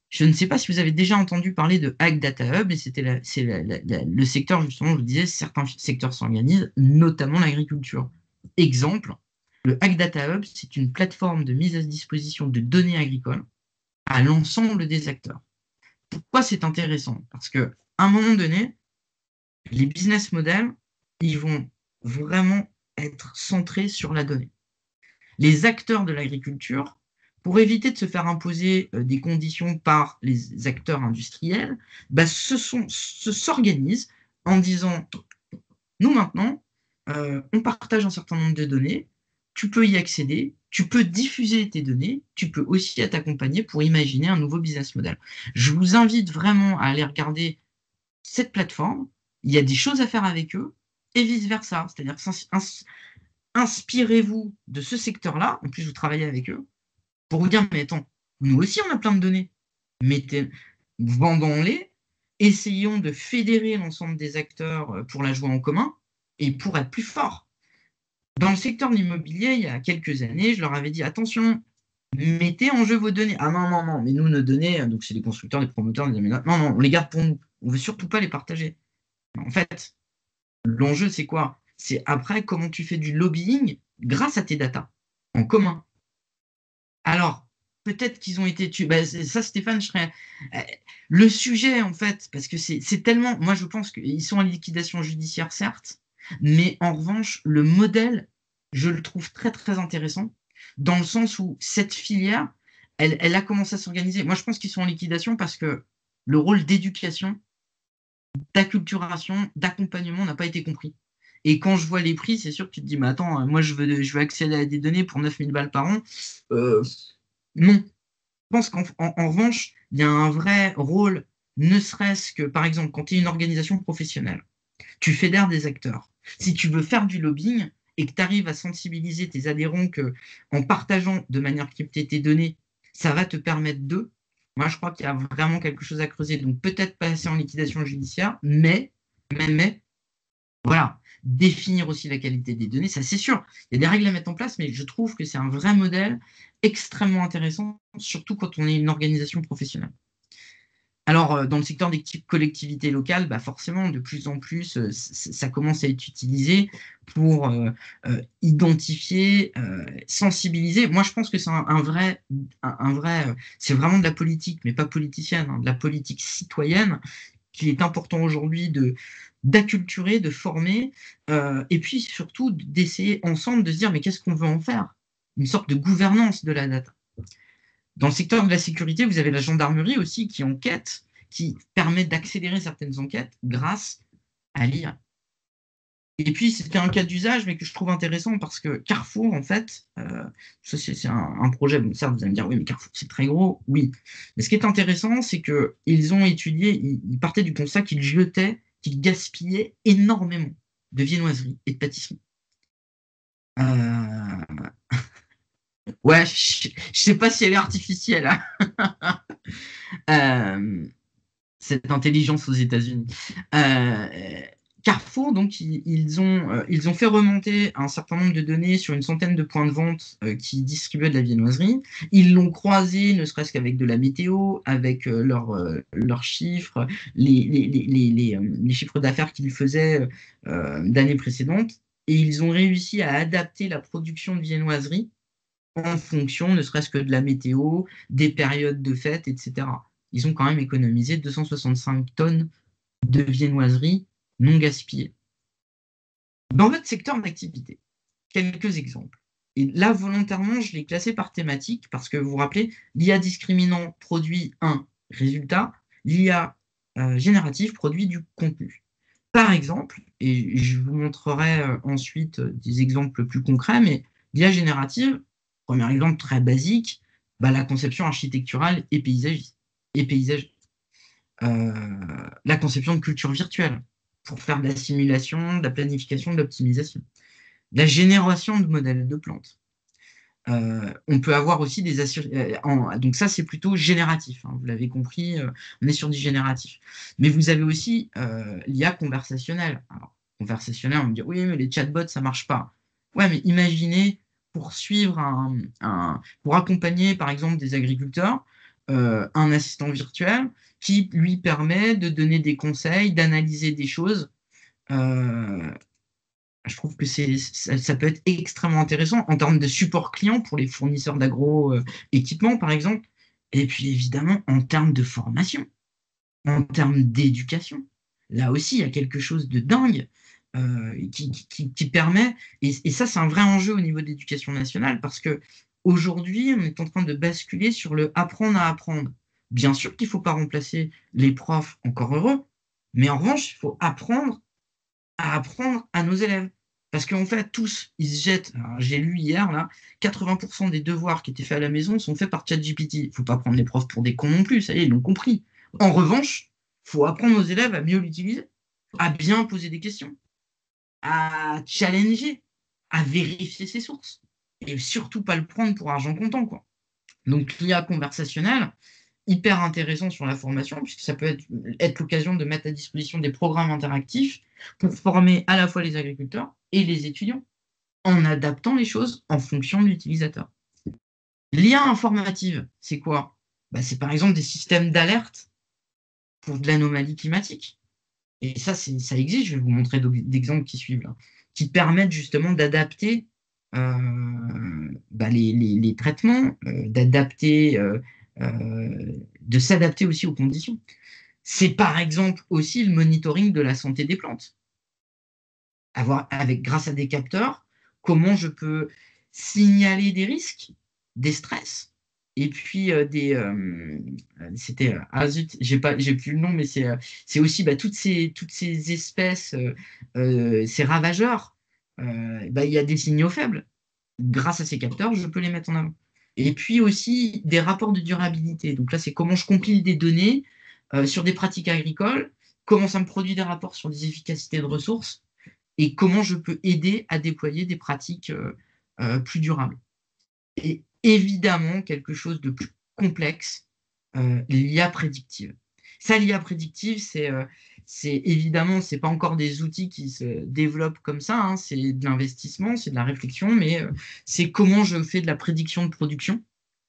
Je ne sais pas si vous avez déjà entendu parler de Hack Data Hub, et c'est le secteur, justement, je vous disais, certains secteurs s'organisent, notamment l'agriculture. Exemple, le Hack Data Hub, c'est une plateforme de mise à disposition de données agricoles à l'ensemble des acteurs. Pourquoi c'est intéressant? Parce qu'à un moment donné, les business models, ils vont vraiment être centrés sur la donnée. Les acteurs de l'agriculture, pour éviter de se faire imposer des conditions par les acteurs industriels, bah, s'organisent en disant, nous maintenant, on partage un certain nombre de données, tu peux y accéder, tu peux diffuser tes données, tu peux aussi t'accompagner pour imaginer un nouveau business model. Je vous invite vraiment à aller regarder cette plateforme, il y a des choses à faire avec eux, et vice-versa. C'est-à-dire inspirez-vous de ce secteur-là, en plus vous travaillez avec eux, pour vous dire, mais attends, nous aussi on a plein de données, vendons-les, essayons de fédérer l'ensemble des acteurs pour la jouer en commun, et pour être plus forts. Dans le secteur de l'immobilier, il y a quelques années, je leur avais dit, attention, mettez en jeu vos données. Ah non, mais nous, nos données, donc c'est les constructeurs, les promoteurs, les aménageurs, non, on les garde pour nous. On ne veut surtout pas les partager. En fait, l'enjeu, c'est quoi? C'est après comment tu fais du lobbying grâce à tes datas, en commun. Alors, peut-être qu'ils ont été tués. Ça, Stéphane, le sujet, en fait, parce que c'est tellement... Moi, je pense qu'ils sont en liquidation judiciaire, certes, mais en revanche, le modèle, je le trouve très, très intéressant, dans le sens où cette filière, elle a commencé à s'organiser. Moi, je pense qu'ils sont en liquidation parce que le rôle d'éducation, d'acculturation, d'accompagnement n'a pas été compris. Et quand je vois les prix, c'est sûr que tu te dis, mais attends, moi, je veux accéder à des données pour 9000 balles par an. Non. Je pense qu'en revanche, il y a un vrai rôle, ne serait-ce que, par exemple, quand tu es une organisation professionnelle, tu fédères des acteurs. Si tu veux faire du lobbying et que tu arrives à sensibiliser tes adhérents qu'en partageant de manière cryptée tes données, ça va te permettre d'eux, moi, je crois qu'il y a vraiment quelque chose à creuser. Donc, peut-être passer en liquidation judiciaire, mais, voilà, définir aussi la qualité des données, ça c'est sûr. Il y a des règles à mettre en place, mais je trouve que c'est un vrai modèle extrêmement intéressant, surtout quand on est une organisation professionnelle. Alors, dans le secteur des collectivités locales, forcément, de plus en plus, ça commence à être utilisé pour identifier, sensibiliser. Moi, je pense que c'est c'est vraiment de la politique, mais pas politicienne, de la politique citoyenne, qu'il est important aujourd'hui d'acculturer, de former, et puis surtout d'essayer ensemble de se dire, mais qu'est-ce qu'on veut en faire? Une sorte de gouvernance de la data. Dans le secteur de la sécurité, vous avez la gendarmerie aussi qui enquête, qui permet d'accélérer certaines enquêtes grâce à l'IA. Et puis, c'était un cas d'usage, mais que je trouve intéressant parce que Carrefour, en fait, ça c'est un projet, bon, ça vous allez me dire, oui, mais Carrefour, c'est très gros, oui. Mais ce qui est intéressant, c'est qu'ils ont étudié, ils partaient du constat qu'ils gaspillaient énormément de viennoiseries et de pâtisseries. Ouais, je sais pas si elle est artificielle, hein. Cette intelligence aux États-Unis. Carrefour, donc, ils ont fait remonter un certain nombre de données sur une centaine de points de vente qui distribuaient de la viennoiserie. Ils l'ont croisé, ne serait-ce qu'avec de la météo, avec leurs chiffres, les chiffres d'affaires qu'ils faisaient d'années précédentes, et ils ont réussi à adapter la production de viennoiserie en fonction, ne serait-ce que de la météo, des périodes de fête, etc. Ils ont quand même économisé 265 tonnes de viennoiserie non gaspillées. Dans votre secteur d'activité, quelques exemples. Et là, volontairement, je l'ai classé par thématique parce que vous vous rappelez, l'IA discriminant produit un résultat, l'IA générative produit du contenu. Par exemple, et je vous montrerai ensuite des exemples plus concrets, mais l'IA générative, premier exemple très basique, la conception architecturale et paysagiste. La conception de culture virtuelle pour faire de la simulation, de la planification, de l'optimisation. La génération de modèles de plantes. On peut avoir aussi des donc ça c'est plutôt génératif, hein, vous l'avez compris, on est sur du génératif. Mais vous avez aussi l'IA conversationnelle. Alors, conversationnelle, on me dit oui mais les chatbots ça marche pas. Ouais mais imaginez pour suivre pour accompagner par exemple des agriculteurs, un assistant virtuel qui lui permet de donner des conseils, d'analyser des choses. Je trouve que ça peut être extrêmement intéressant en termes de support client pour les fournisseurs d'agro-équipements, par exemple, et puis évidemment en termes de formation, en termes d'éducation. Là aussi, il y a quelque chose de dingue qui permet, et ça, c'est un vrai enjeu au niveau de l'éducation nationale, parce qu'aujourd'hui, on est en train de basculer sur le apprendre à apprendre. Bien sûr qu'il ne faut pas remplacer les profs, encore heureux, mais en revanche, il faut apprendre à nos élèves. Parce qu'en fait, tous, ils se jettent. J'ai lu hier, là, 80% des devoirs qui étaient faits à la maison sont faits par ChatGPT. Il ne faut pas prendre les profs pour des cons non plus, ça y est, ils l'ont compris. En revanche, faut apprendre aux élèves à mieux l'utiliser, à bien poser des questions, à challenger, à vérifier ses sources. Et surtout pas le prendre pour argent comptant, quoi. Donc l'IA conversationnelle, hyper intéressant sur la formation, puisque ça peut être l'occasion de mettre à disposition des programmes interactifs pour former à la fois les agriculteurs et les étudiants, en adaptant les choses en fonction de l'utilisateur. L'IA informative, c'est quoi? C'est par exemple des systèmes d'alerte pour de l'anomalie climatique. Et ça existe, je vais vous montrer d'exemples qui suivent là, qui permettent justement d'adapter les traitements, de s'adapter aussi aux conditions. C'est par exemple aussi le monitoring de la santé des plantes. Grâce à des capteurs, comment je peux signaler des risques, des stress, et puis j'ai plus le nom, mais c'est aussi toutes ces espèces, ces ravageurs, il y a des signaux faibles. Grâce à ces capteurs, je peux les mettre en avant. Et puis aussi des rapports de durabilité. Donc là, c'est comment je compile des données sur des pratiques agricoles, comment ça me produit des rapports sur des efficacités de ressources, et comment je peux aider à déployer des pratiques plus durables. Et évidemment, quelque chose de plus complexe, l'IA prédictive. Ça, l'IA prédictive, c'est évidemment, c'est pas encore des outils qui se développent comme ça, hein, c'est de l'investissement, c'est de la réflexion, mais c'est comment je fais de la prédiction de production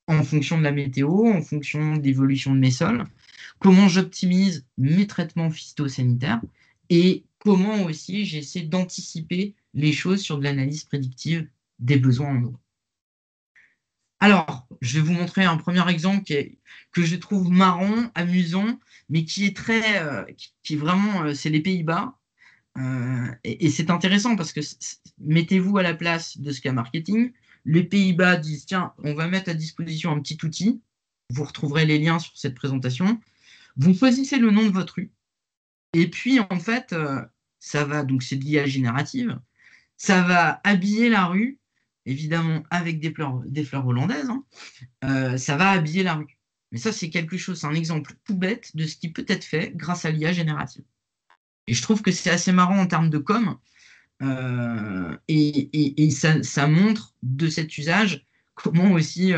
en fonction de la météo, en fonction de l'évolution de mes sols, comment j'optimise mes traitements phytosanitaires et comment aussi j'essaie d'anticiper les choses sur de l'analyse prédictive des besoins en eau. Alors, je vais vous montrer un premier exemple que je trouve marrant, amusant, mais qui est qui est vraiment, c'est les Pays-Bas. Et c'est intéressant parce que mettez-vous à la place de SCA Marketing. Les Pays-Bas disent, tiens, on va mettre à disposition un petit outil. Vous retrouverez les liens sur cette présentation. Vous choisissez le nom de votre rue. Et puis, en fait, ça va, donc c'est de l'IA générative, ça va habiller la rue, évidemment avec des fleurs hollandaises, hein. Ça va habiller la rue. Mais ça, c'est quelque chose, c'est un exemple tout bête de ce qui peut être fait grâce à l'IA générative. Et je trouve que c'est assez marrant en termes de com, et ça montre de cet usage comment aussi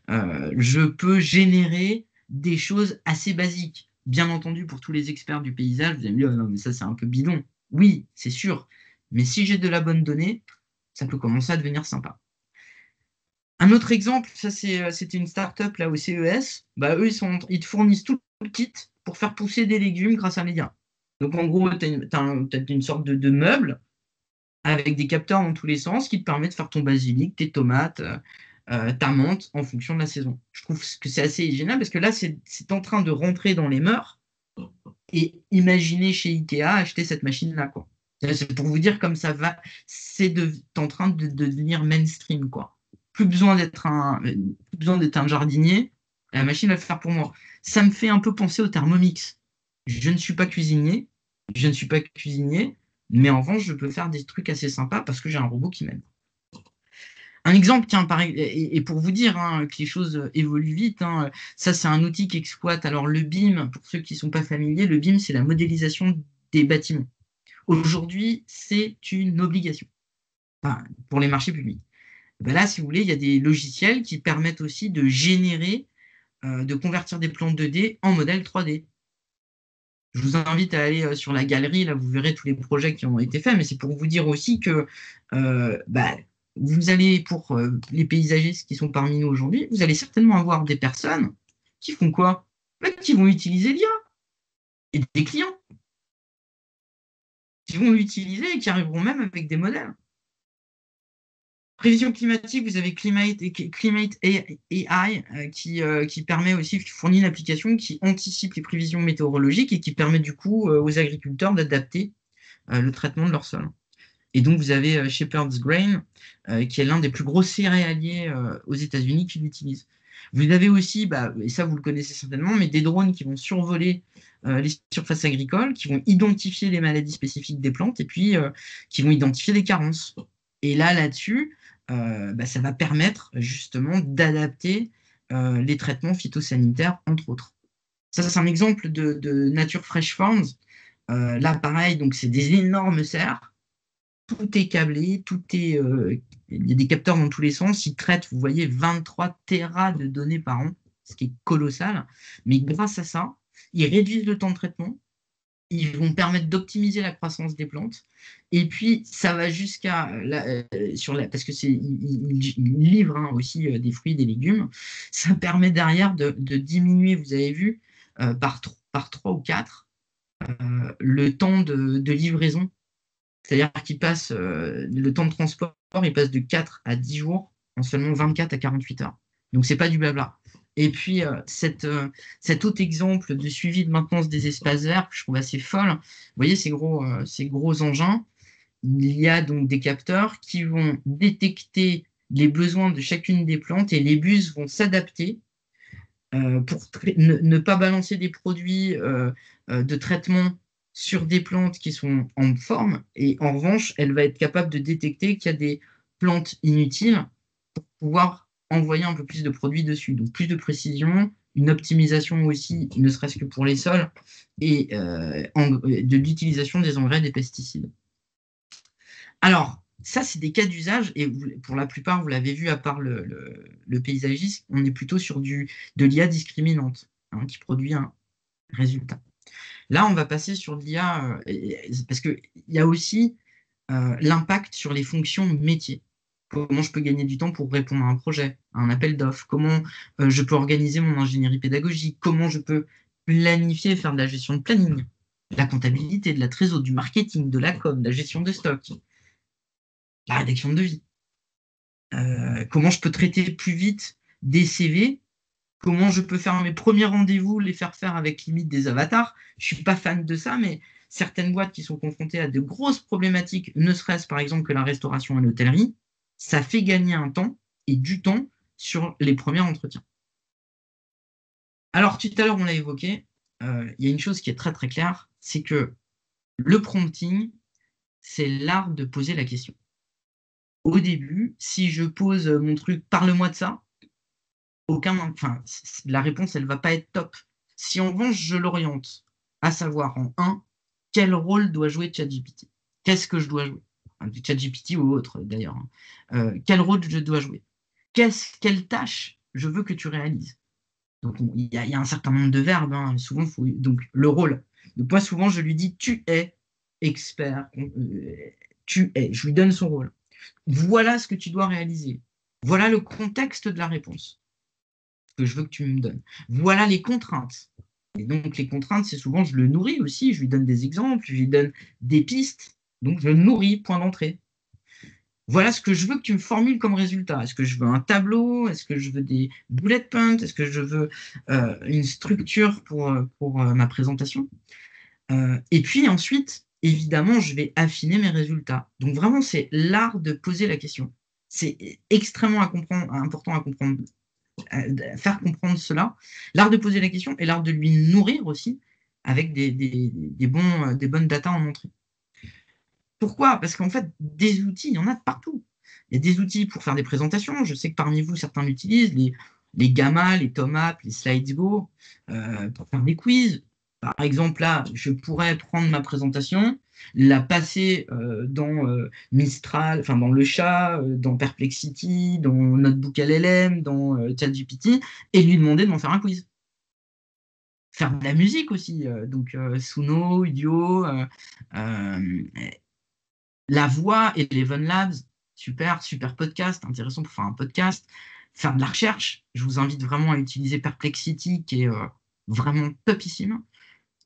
je peux générer des choses assez basiques. Bien entendu, pour tous les experts du paysage, vous allez me dire, non, mais ça, c'est un peu bidon. Oui, c'est sûr. Mais si j'ai de la bonne donnée, ça peut commencer à devenir sympa. Un autre exemple, ça c'était une start-up là au CES. Eux, ils te fournissent tout le kit pour faire pousser des légumes grâce à l'IA. Donc en gros, tu as une sorte de meuble avec des capteurs dans tous les sens qui te permet de faire ton basilic, tes tomates, ta menthe en fonction de la saison. Je trouve que c'est assez génial parce que là, c'est en train de rentrer dans les mœurs. Et imaginez chez Ikea acheter cette machine-là, quoi. C'est pour vous dire comme ça va, c'est en train de devenir mainstream, quoi. Plus besoin d'être un jardinier, la machine va le faire pour moi. Ça me fait un peu penser au Thermomix. Je ne suis pas cuisinier, mais en revanche, je peux faire des trucs assez sympas parce que j'ai un robot qui m'aide. Un exemple, tiens, pareil, et pour vous dire que les choses évoluent vite, ça c'est un outil qui exploite, alors le BIM, pour ceux qui ne sont pas familiers, le BIM c'est la modélisation des bâtiments. Aujourd'hui, c'est une obligation pour les marchés publics. Là, si vous voulez, il y a des logiciels qui permettent aussi de générer, de convertir des plans 2D en modèle 3D. Je vous invite à aller sur la galerie, là vous verrez tous les projets qui ont été faits, mais c'est pour vous dire aussi que vous allez, pour les paysagistes qui sont parmi nous aujourd'hui, vous allez certainement avoir des personnes qui font quoi? Qui vont utiliser l'IA, et des clients qui vont l'utiliser et qui arriveront même avec des modèles. Prévision climatique, vous avez Climate AI qui permet aussi, qui fournit une application qui anticipe les prévisions météorologiques et qui permet du coup aux agriculteurs d'adapter le traitement de leur sol. Et donc vous avez Shepherd's Grain, qui est l'un des plus gros céréaliers aux États-Unis qui l'utilise. Vous avez aussi, et ça vous le connaissez certainement, mais des drones qui vont survoler les surfaces agricoles, qui vont identifier les maladies spécifiques des plantes et puis qui vont identifier les carences. Et là-dessus, ça va permettre justement d'adapter les traitements phytosanitaires, entre autres. Ça, c'est un exemple de Nature Fresh Farms. Là, pareil, donc c'est des énormes serres. Tout est câblé, il y a des capteurs dans tous les sens. Ils traitent, vous voyez, 23 téras de données par an, ce qui est colossal. Mais grâce à ça, ils réduisent le temps de traitement. Ils vont permettre d'optimiser la croissance des plantes. Et puis, ça va jusqu'à parce que ils livrent aussi des fruits et des légumes. Ça permet derrière de diminuer, vous avez vu, par 3 ou 4 le temps de livraison. C'est-à-dire qu'il passe le temps de transport, il passe de 4 à 10 jours en seulement 24 à 48 heures. Donc, c'est pas du blabla. Et puis, cet autre exemple de suivi de maintenance des espaces verts, que je trouve assez folle, vous voyez ces gros engins, il y a donc des capteurs qui vont détecter les besoins de chacune des plantes et les bus vont s'adapter pour ne pas balancer des produits de traitement sur des plantes qui sont en forme. Et en revanche, elle va être capable de détecter qu'il y a des plantes inutiles pour pouvoir envoyer un peu plus de produits dessus. Donc plus de précision, une optimisation aussi, ne serait-ce que pour les sols, et de l'utilisation des engrais, des pesticides. Alors, ça, c'est des cas d'usage, et pour la plupart, vous l'avez vu, à part le paysagisme, on est plutôt sur de l'IA discriminante, qui produit un résultat. Là, on va passer sur de l'IA, parce qu'il y a aussi l'impact sur les fonctions métiers. Comment je peux gagner du temps pour répondre à un projet, à un appel d'offres, comment je peux organiser mon ingénierie pédagogique, comment je peux planifier, faire de la gestion de planning, de la comptabilité, de la trésorerie, du marketing, de la com, de la gestion de stock, la rédaction de devis. Comment je peux traiter plus vite des CV, comment je peux faire mes premiers rendez-vous, les faire avec limite des avatars. Je ne suis pas fan de ça, mais certaines boîtes qui sont confrontées à de grosses problématiques, ne serait-ce par exemple que la restauration et l'hôtellerie, ça fait gagner un temps et du temps sur les premiers entretiens. Alors, tout à l'heure, on l'a évoqué, il y a une chose qui est très très claire, c'est que le prompting, c'est l'art de poser la question. Au début, si je pose mon truc, parle-moi de ça, la réponse, elle ne va pas être top. Si en revanche, je l'oriente, à savoir en 1, quel rôle doit jouer ChatGPT? Qu'est-ce que je dois jouer? ChatGPT ou autre, d'ailleurs. Quel rôle je dois jouer? Quelle tâche je veux que tu réalises? Donc, il y a un certain nombre de verbes. Souvent, donc, le rôle. Donc, moi, souvent, je lui dis, tu es expert. Tu es. Je lui donne son rôle. Voilà ce que tu dois réaliser. Voilà le contexte de la réponse que je veux que tu me donnes. Voilà les contraintes. Et donc, les contraintes, c'est souvent, je le nourris aussi, je lui donne des exemples, je lui donne des pistes. Donc, je le nourris, point d'entrée. Voilà ce que je veux que tu me formules comme résultat. Est-ce que je veux un tableau? Est-ce que je veux des bullet points? Est-ce que je veux une structure pour ma présentation? Et puis ensuite, évidemment, je vais affiner mes résultats. Donc vraiment, c'est l'art de poser la question. C'est extrêmement important à comprendre, faire comprendre cela. L'art de poser la question et l'art de lui nourrir aussi avec des bonnes datas en entrée. Pourquoi? Parce qu'en fait, des outils, il y en a de partout. Il y a des outils pour faire des présentations. Je sais que parmi vous, certains l'utilisent, les Gamma, les TomApp, les Slidesgo, pour faire des quiz. Par exemple, là, je pourrais prendre ma présentation, la passer dans Mistral, enfin dans le chat, dans Perplexity, dans Notebook LLM, dans ChatGPT, et lui demander de m'en faire un quiz. Faire de la musique aussi, donc Suno, Udio, la voix et Eleven Labs, super podcast, intéressant pour faire un podcast. Faire de la recherche, je vous invite vraiment à utiliser Perplexity, qui est vraiment topissime.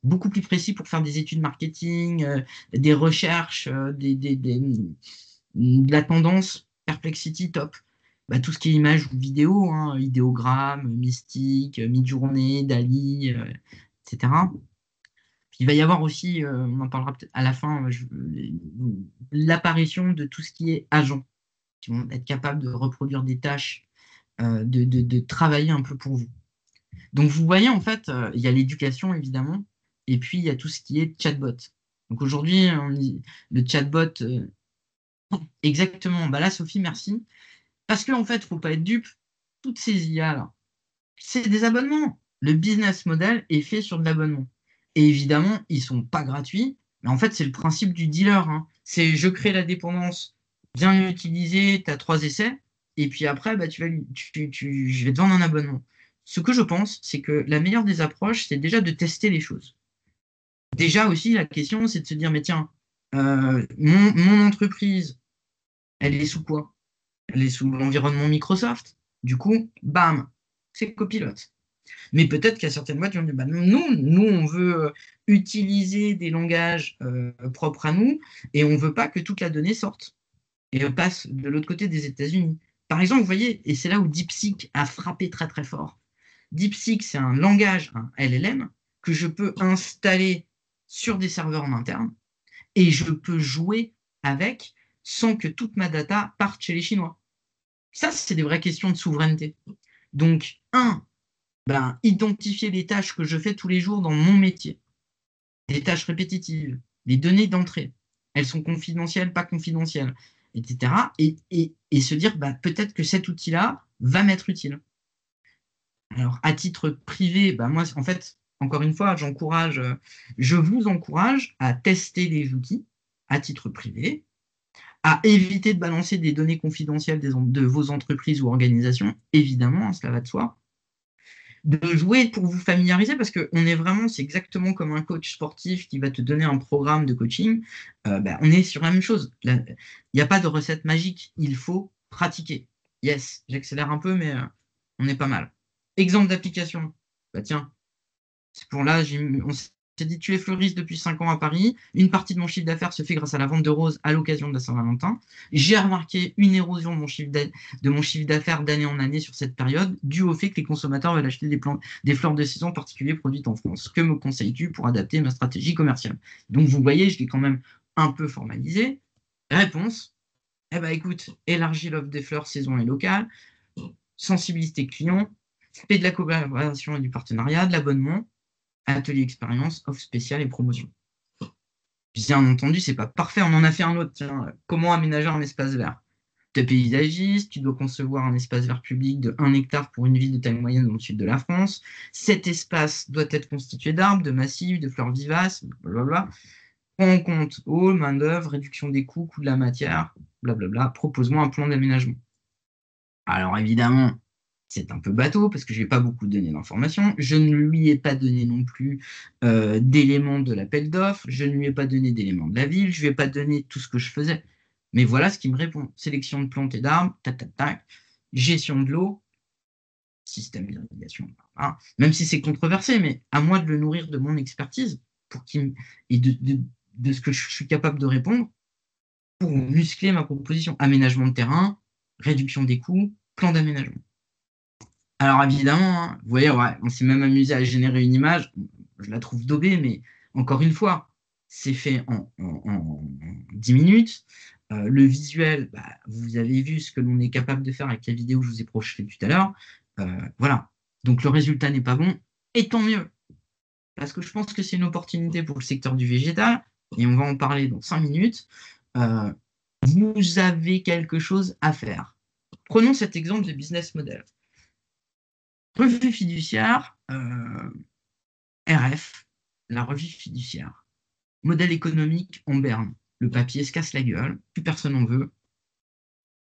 Beaucoup plus précis pour faire des études marketing, des recherches, de la tendance. Perplexity, top. Tout ce qui est image ou vidéo, idéogramme, Mystique, Midjourney, Dali, etc. Il va y avoir aussi, on en parlera peut-être à la fin, l'apparition de tout ce qui est agents, qui vont être capables de reproduire des tâches, de travailler un peu pour vous. Donc vous voyez, en fait, il y a l'éducation, évidemment, et puis il y a tout ce qui est chatbot. Donc aujourd'hui, le chatbot, exactement, là, Sophie, merci. Parce qu'en fait, il ne faut pas être dupe, toutes ces IA-là, c'est des abonnements. Le business model est fait sur de l'abonnement. Et évidemment, ils ne sont pas gratuits. Mais en fait, c'est le principe du dealer. Hein. C'est je crée la dépendance, viens l'utiliser, tu as 3 essais. Et puis après, bah, je vais te vendre un abonnement. Ce que je pense, c'est que la meilleure des approches, c'est déjà de tester les choses. Déjà aussi, la question, c'est de se dire, mais tiens, mon entreprise, elle est sous quoi? Elle est sous l'environnement Microsoft. Du coup, bam, c'est copilote. Mais peut-être qu'il y a certaines boîtes qui vont dire, bah, nous, on veut utiliser des langages propres à nous et on ne veut pas que toute la donnée sorte et passe de l'autre côté des États-Unis. Par exemple, vous voyez, et c'est là où DeepSeek a frappé très très fort. DeepSeek, c'est un langage, un LLM, que je peux installer sur des serveurs en interne et je peux jouer avec sans que toute ma data parte chez les Chinois. Ça, c'est des vraies questions de souveraineté. Donc, identifier les tâches que je fais tous les jours dans mon métier, des tâches répétitives, les données d'entrée, elles sont confidentielles, pas confidentielles, etc. Et se dire, peut-être que cet outil-là va m'être utile. Alors, à titre privé, moi, en fait, encore une fois, je vous encourage à tester les outils à titre privé, à éviter de balancer des données confidentielles de vos entreprises ou organisations, évidemment, cela va de soi, de jouer pour vous familiariser, parce que c'est exactement comme un coach sportif qui va te donner un programme de coaching, on est sur la même chose. Il n'y a pas de recette magique, il faut pratiquer. Yes, j'accélère un peu, mais on est pas mal. Exemple d'application, tiens, c'est pour là, on s'est dit, tu es fleuriste depuis 5 ans à Paris, une partie de mon chiffre d'affaires se fait grâce à la vente de roses à l'occasion de la Saint-Valentin. J'ai remarqué une érosion de mon chiffre d'affaires d'année en année sur cette période, due au fait que les consommateurs veulent acheter des fleurs de saison particulières produites en France. Que me conseilles-tu pour adapter ma stratégie commerciale? Donc vous voyez, je l'ai quand même un peu formalisé. Réponse, écoute, élargis l'offre des fleurs saison et locale, sensibilise tes clients, fais de la collaboration et du partenariat, de l'abonnement, atelier expérience, offre spéciale et promotion. Bien entendu, c'est pas parfait. On en a fait un autre. Tiens, comment aménager un espace vert? Tu es paysagiste, tu dois concevoir un espace vert public de 1 hectare pour une ville de taille moyenne dans le sud de la France. Cet espace doit être constitué d'arbres, de massifs, de fleurs vivaces, blablabla. Prends en compte eau, main-d'œuvre, réduction des coûts, coût de la matière, blablabla. Propose-moi un plan d'aménagement. Alors évidemment, c'est un peu bateau parce que je n'ai pas beaucoup donné d'informations. Je ne lui ai pas donné non plus d'éléments de l'appel d'offres. Je ne lui ai pas donné d'éléments de la ville. Je ne lui ai pas donné tout ce que je faisais. Mais voilà ce qu'il me répond. Sélection de plantes et d'arbres, tac, tac, tac. Gestion de l'eau, système d'irrigation. Hein. Même si c'est controversé, mais à moi de le nourrir de mon expertise et de ce que je suis capable de répondre pour muscler ma proposition. Aménagement de terrain, réduction des coûts, plan d'aménagement. Alors évidemment, hein, vous voyez, on s'est même amusé à générer une image. Je la trouve daubée, mais encore une fois, c'est fait en 10 minutes. Le visuel, vous avez vu ce que l'on est capable de faire avec la vidéo que je vous ai projetée tout à l'heure. Voilà. Donc le résultat n'est pas bon, et tant mieux. Parce que je pense que c'est une opportunité pour le secteur du végétal, et on va en parler dans 5 minutes. Vous avez quelque chose à faire. Prenons cet exemple de business model. Revue fiduciaire, RF, la revue fiduciaire. Modèle économique en berne. Le papier se casse la gueule, plus personne n'en veut.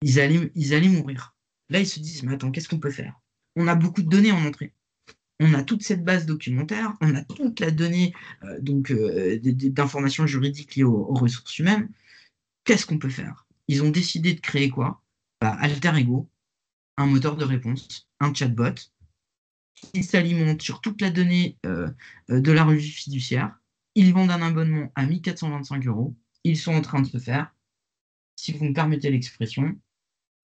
Ils allaient mourir. Là, ils se disent, mais attends, qu'est-ce qu'on peut faire? On a beaucoup de données en entrée. On a toute cette base documentaire, on a toute la donnée d'informations juridiques liées aux ressources humaines. Qu'est-ce qu'on peut faire? Ils ont décidé de créer quoi? Alter Ego, un moteur de réponse, un chatbot, qui s'alimente sur toute la donnée de la revue fiduciaire. Ils vendent un abonnement à 1 425 €. Ils sont en train de se faire, si vous me permettez l'expression,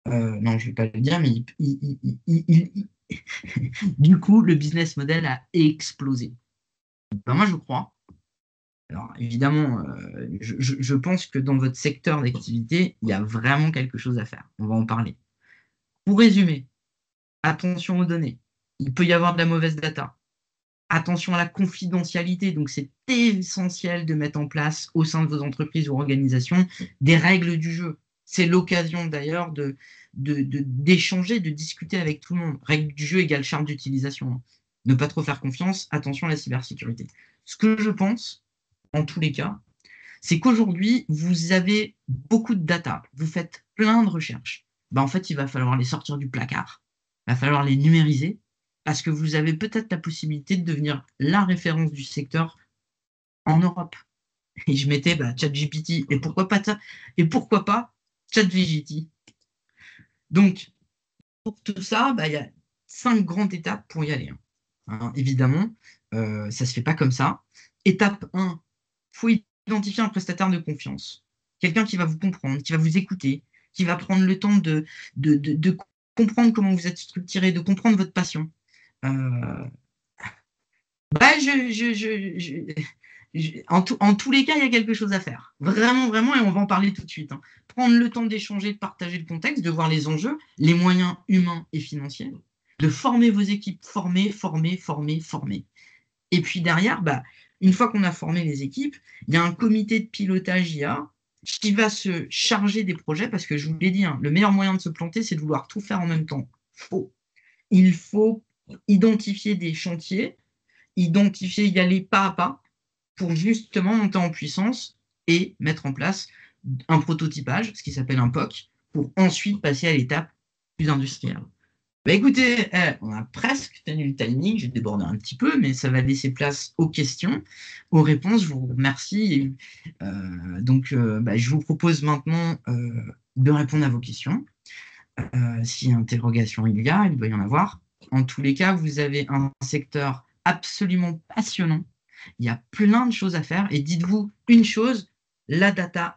non, je ne vais pas le dire, mais du coup, le business model a explosé. Moi, je crois. Alors, évidemment, je pense que dans votre secteur d'activité, il y a vraiment quelque chose à faire. On va en parler. Pour résumer, attention aux données. Il peut y avoir de la mauvaise data. Attention à la confidentialité. Donc, c'est essentiel de mettre en place au sein de vos entreprises ou organisations des règles du jeu. C'est l'occasion d'ailleurs d'échanger, de discuter avec tout le monde. Règles du jeu égale charte d'utilisation. ne pas trop faire confiance, attention à la cybersécurité. Ce que je pense, en tous les cas, c'est qu'aujourd'hui, vous avez beaucoup de data, vous faites plein de recherches. Ben, en fait, il va falloir les sortir du placard, il va falloir les numériser, parce que vous avez peut-être la possibilité de devenir la référence du secteur en Europe. Et je mettais ChatGPT, et pourquoi pas ChatVGT. Donc, pour tout ça, il y a 5 grandes étapes pour y aller. Évidemment, ça ne se fait pas comme ça. Étape 1, il faut identifier un prestataire de confiance. Quelqu'un qui va vous comprendre, qui va vous écouter, qui va prendre le temps de comprendre comment vous êtes structuré, de comprendre votre passion. En tous les cas, il y a quelque chose à faire. Vraiment, vraiment, et on va en parler tout de suite. Prendre le temps d'échanger, de partager le contexte, de voir les enjeux, les moyens humains et financiers, de former vos équipes, former. Et puis derrière, une fois qu'on a formé les équipes, il y a un comité de pilotage IA qui va se charger des projets, parce que je vous l'ai dit, le meilleur moyen de se planter, c'est de vouloir tout faire en même temps. Faux. Il faut identifier des chantiers, y aller pas à pas, pour justement monter en puissance et mettre en place un prototypage, ce qui s'appelle un POC, pour ensuite passer à l'étape plus industrielle. Écoutez, on a presque tenu le timing, j'ai débordé un petit peu, mais ça va laisser place aux questions, aux réponses. Je vous remercie. Je vous propose maintenant de répondre à vos questions. Si interrogation il doit y en avoir. En tous les cas, vous avez un secteur absolument passionnant. Il y a plein de choses à faire. Et dites-vous une chose, la data.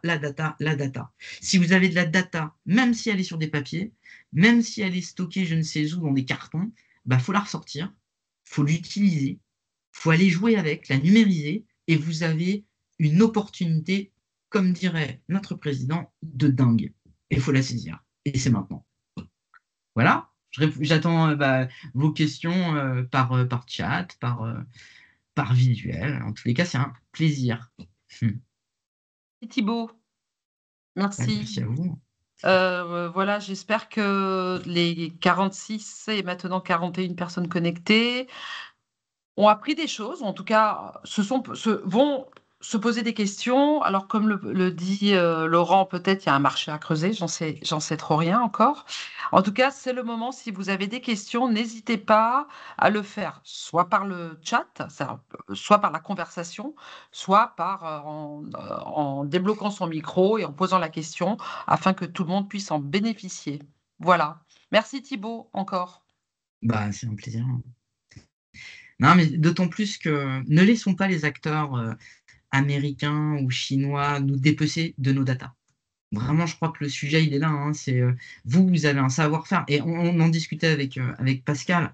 Si vous avez de la data, même si elle est sur des papiers, même si elle est stockée je ne sais où dans des cartons, faut la ressortir, faut l'utiliser, faut aller jouer avec, la numériser, et vous avez une opportunité, comme dirait notre président, de dingue. Et il faut la saisir. Et c'est maintenant. Voilà. J'attends vos questions par chat, par visuel. En tous les cas, c'est un plaisir. Thibaut, merci. Merci à vous. Voilà, j'espère que les 46 et maintenant 41 personnes connectées ont appris des choses, ou en tout cas vont se poser des questions. Alors, comme le dit Laurent, peut-être il y a un marché à creuser, j'en sais trop rien encore. En tout cas, c'est le moment, si vous avez des questions, n'hésitez pas à le faire, soit par le chat, soit par la conversation, soit en débloquant son micro et en posant la question, afin que tout le monde puisse en bénéficier. Voilà. Merci Thibaut, encore. C'est un plaisir. Non, mais d'autant plus que ne laissons pas les acteurs américains ou chinois nous dépecer de nos datas. Vraiment, je crois que le sujet, il est là. C'est vous avez un savoir-faire. Et on en discutait avec Pascal.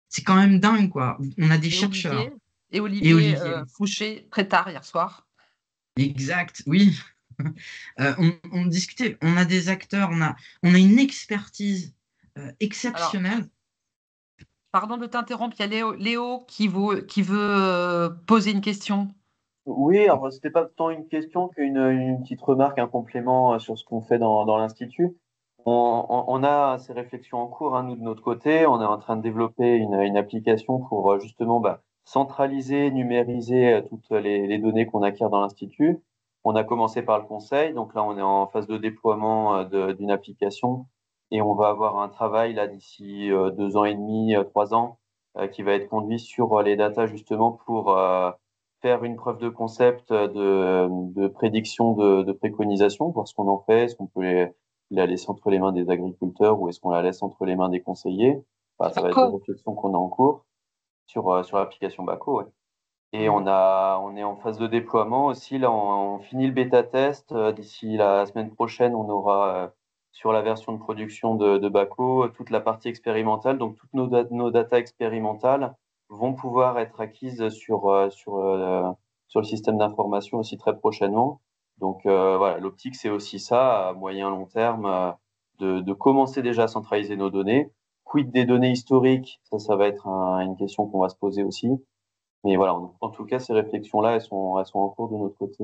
C'est quand même dingue, quoi. On a des chercheurs. Olivier Fouché, très tard hier soir. Exact, oui. On discutait. On a des acteurs, on a une expertise exceptionnelle. Alors, pardon de t'interrompre, il y a Léo qui veut poser une question. Oui, alors c'était pas tant une question qu'une petite remarque, un complément sur ce qu'on fait dans l'Institut. On a ces réflexions en cours, nous de notre côté. On est en train de développer une application pour justement centraliser, numériser toutes les données qu'on acquiert dans l'Institut. On a commencé par le conseil, donc là on est en phase de déploiement d'une application et on va avoir un travail là d'ici 2 ans et demi, 3 ans qui va être conduit sur les datas justement pour faire une preuve de concept de prédiction, de préconisation, voir ce qu'on en fait, est-ce qu'on peut la laisser entre les mains des agriculteurs ou est-ce qu'on la laisse entre les mains des conseillers. Ça va être des réflexions qu'on a en cours sur l'application Baco. Ouais. Et on est en phase de déploiement aussi. Là, on finit le bêta test. D'ici la semaine prochaine, on aura sur la version de production de Baco toute la partie expérimentale. Donc, toutes nos data expérimentales vont pouvoir être acquises sur le système d'information aussi très prochainement. Donc, voilà, l'optique, c'est aussi ça, à moyen long terme, de commencer déjà à centraliser nos données. Quid des données historiques? Ça va être une question qu'on va se poser aussi. Mais voilà, en tout cas, ces réflexions-là, elles sont en cours de notre côté.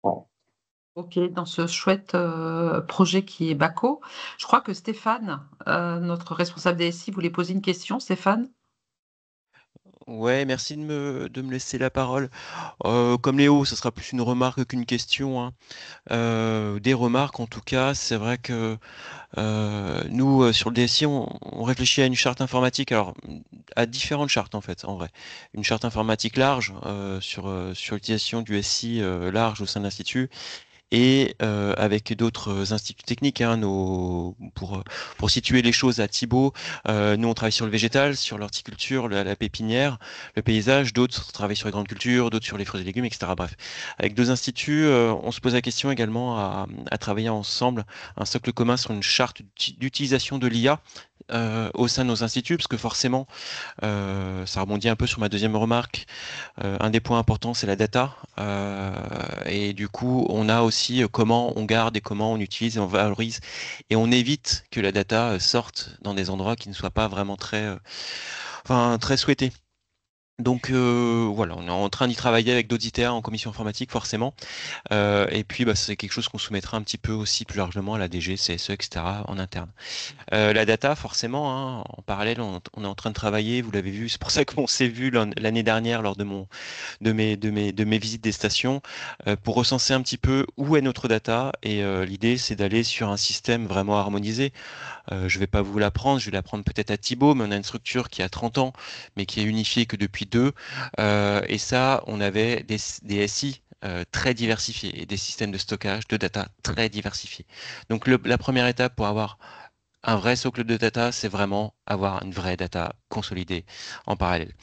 Ouais. Ok, dans ce chouette projet qui est Baco. Je crois que Stéphane, notre responsable DSI, voulait poser une question. Stéphane? Ouais, merci de me laisser la parole. Comme Léo, ce sera plus une remarque qu'une question, hein. Des remarques en tout cas, c'est vrai que nous, sur le DSI, on réfléchit à une charte informatique, alors à différentes chartes en fait, en vrai. Une charte informatique large sur l'utilisation du SI large au sein de l'Institut, et avec d'autres instituts techniques, hein, pour situer les choses à Thibaut, nous on travaille sur le végétal, sur l'horticulture, la pépinière, le paysage, d'autres travaillent sur les grandes cultures, d'autres sur les fruits et légumes, etc. Bref, avec deux instituts, on se pose la question également à travailler ensemble un socle commun sur une charte d'utilisation de l'IA au sein de nos instituts, parce que forcément, ça rebondit un peu sur ma deuxième remarque. Un des points importants, c'est la data. Et du coup, on a aussi comment on garde et comment on utilise et on valorise. Et on évite que la data sorte dans des endroits qui ne soient pas vraiment très souhaités. Donc voilà, on est en train d'y travailler avec d'autres ITA en commission informatique, forcément. Et puis, c'est quelque chose qu'on soumettra un petit peu aussi plus largement à la DG, CSE, etc. en interne. La data, forcément, hein, en parallèle, on est en train de travailler, vous l'avez vu, c'est pour ça qu'on s'est vu l'année dernière lors de mes visites des stations, pour recenser un petit peu où est notre data. Et l'idée, c'est d'aller sur un système vraiment harmonisé. Je vais pas vous l'apprendre, je vais l'apprendre peut-être à Thibaut, mais on a une structure qui a 30 ans, mais qui est unifiée que depuis 2. Et ça, on avait des SI très diversifiés et des systèmes de stockage de data très diversifiés. Donc la première étape pour avoir un vrai socle de data, c'est vraiment avoir une vraie data consolidée en parallèle.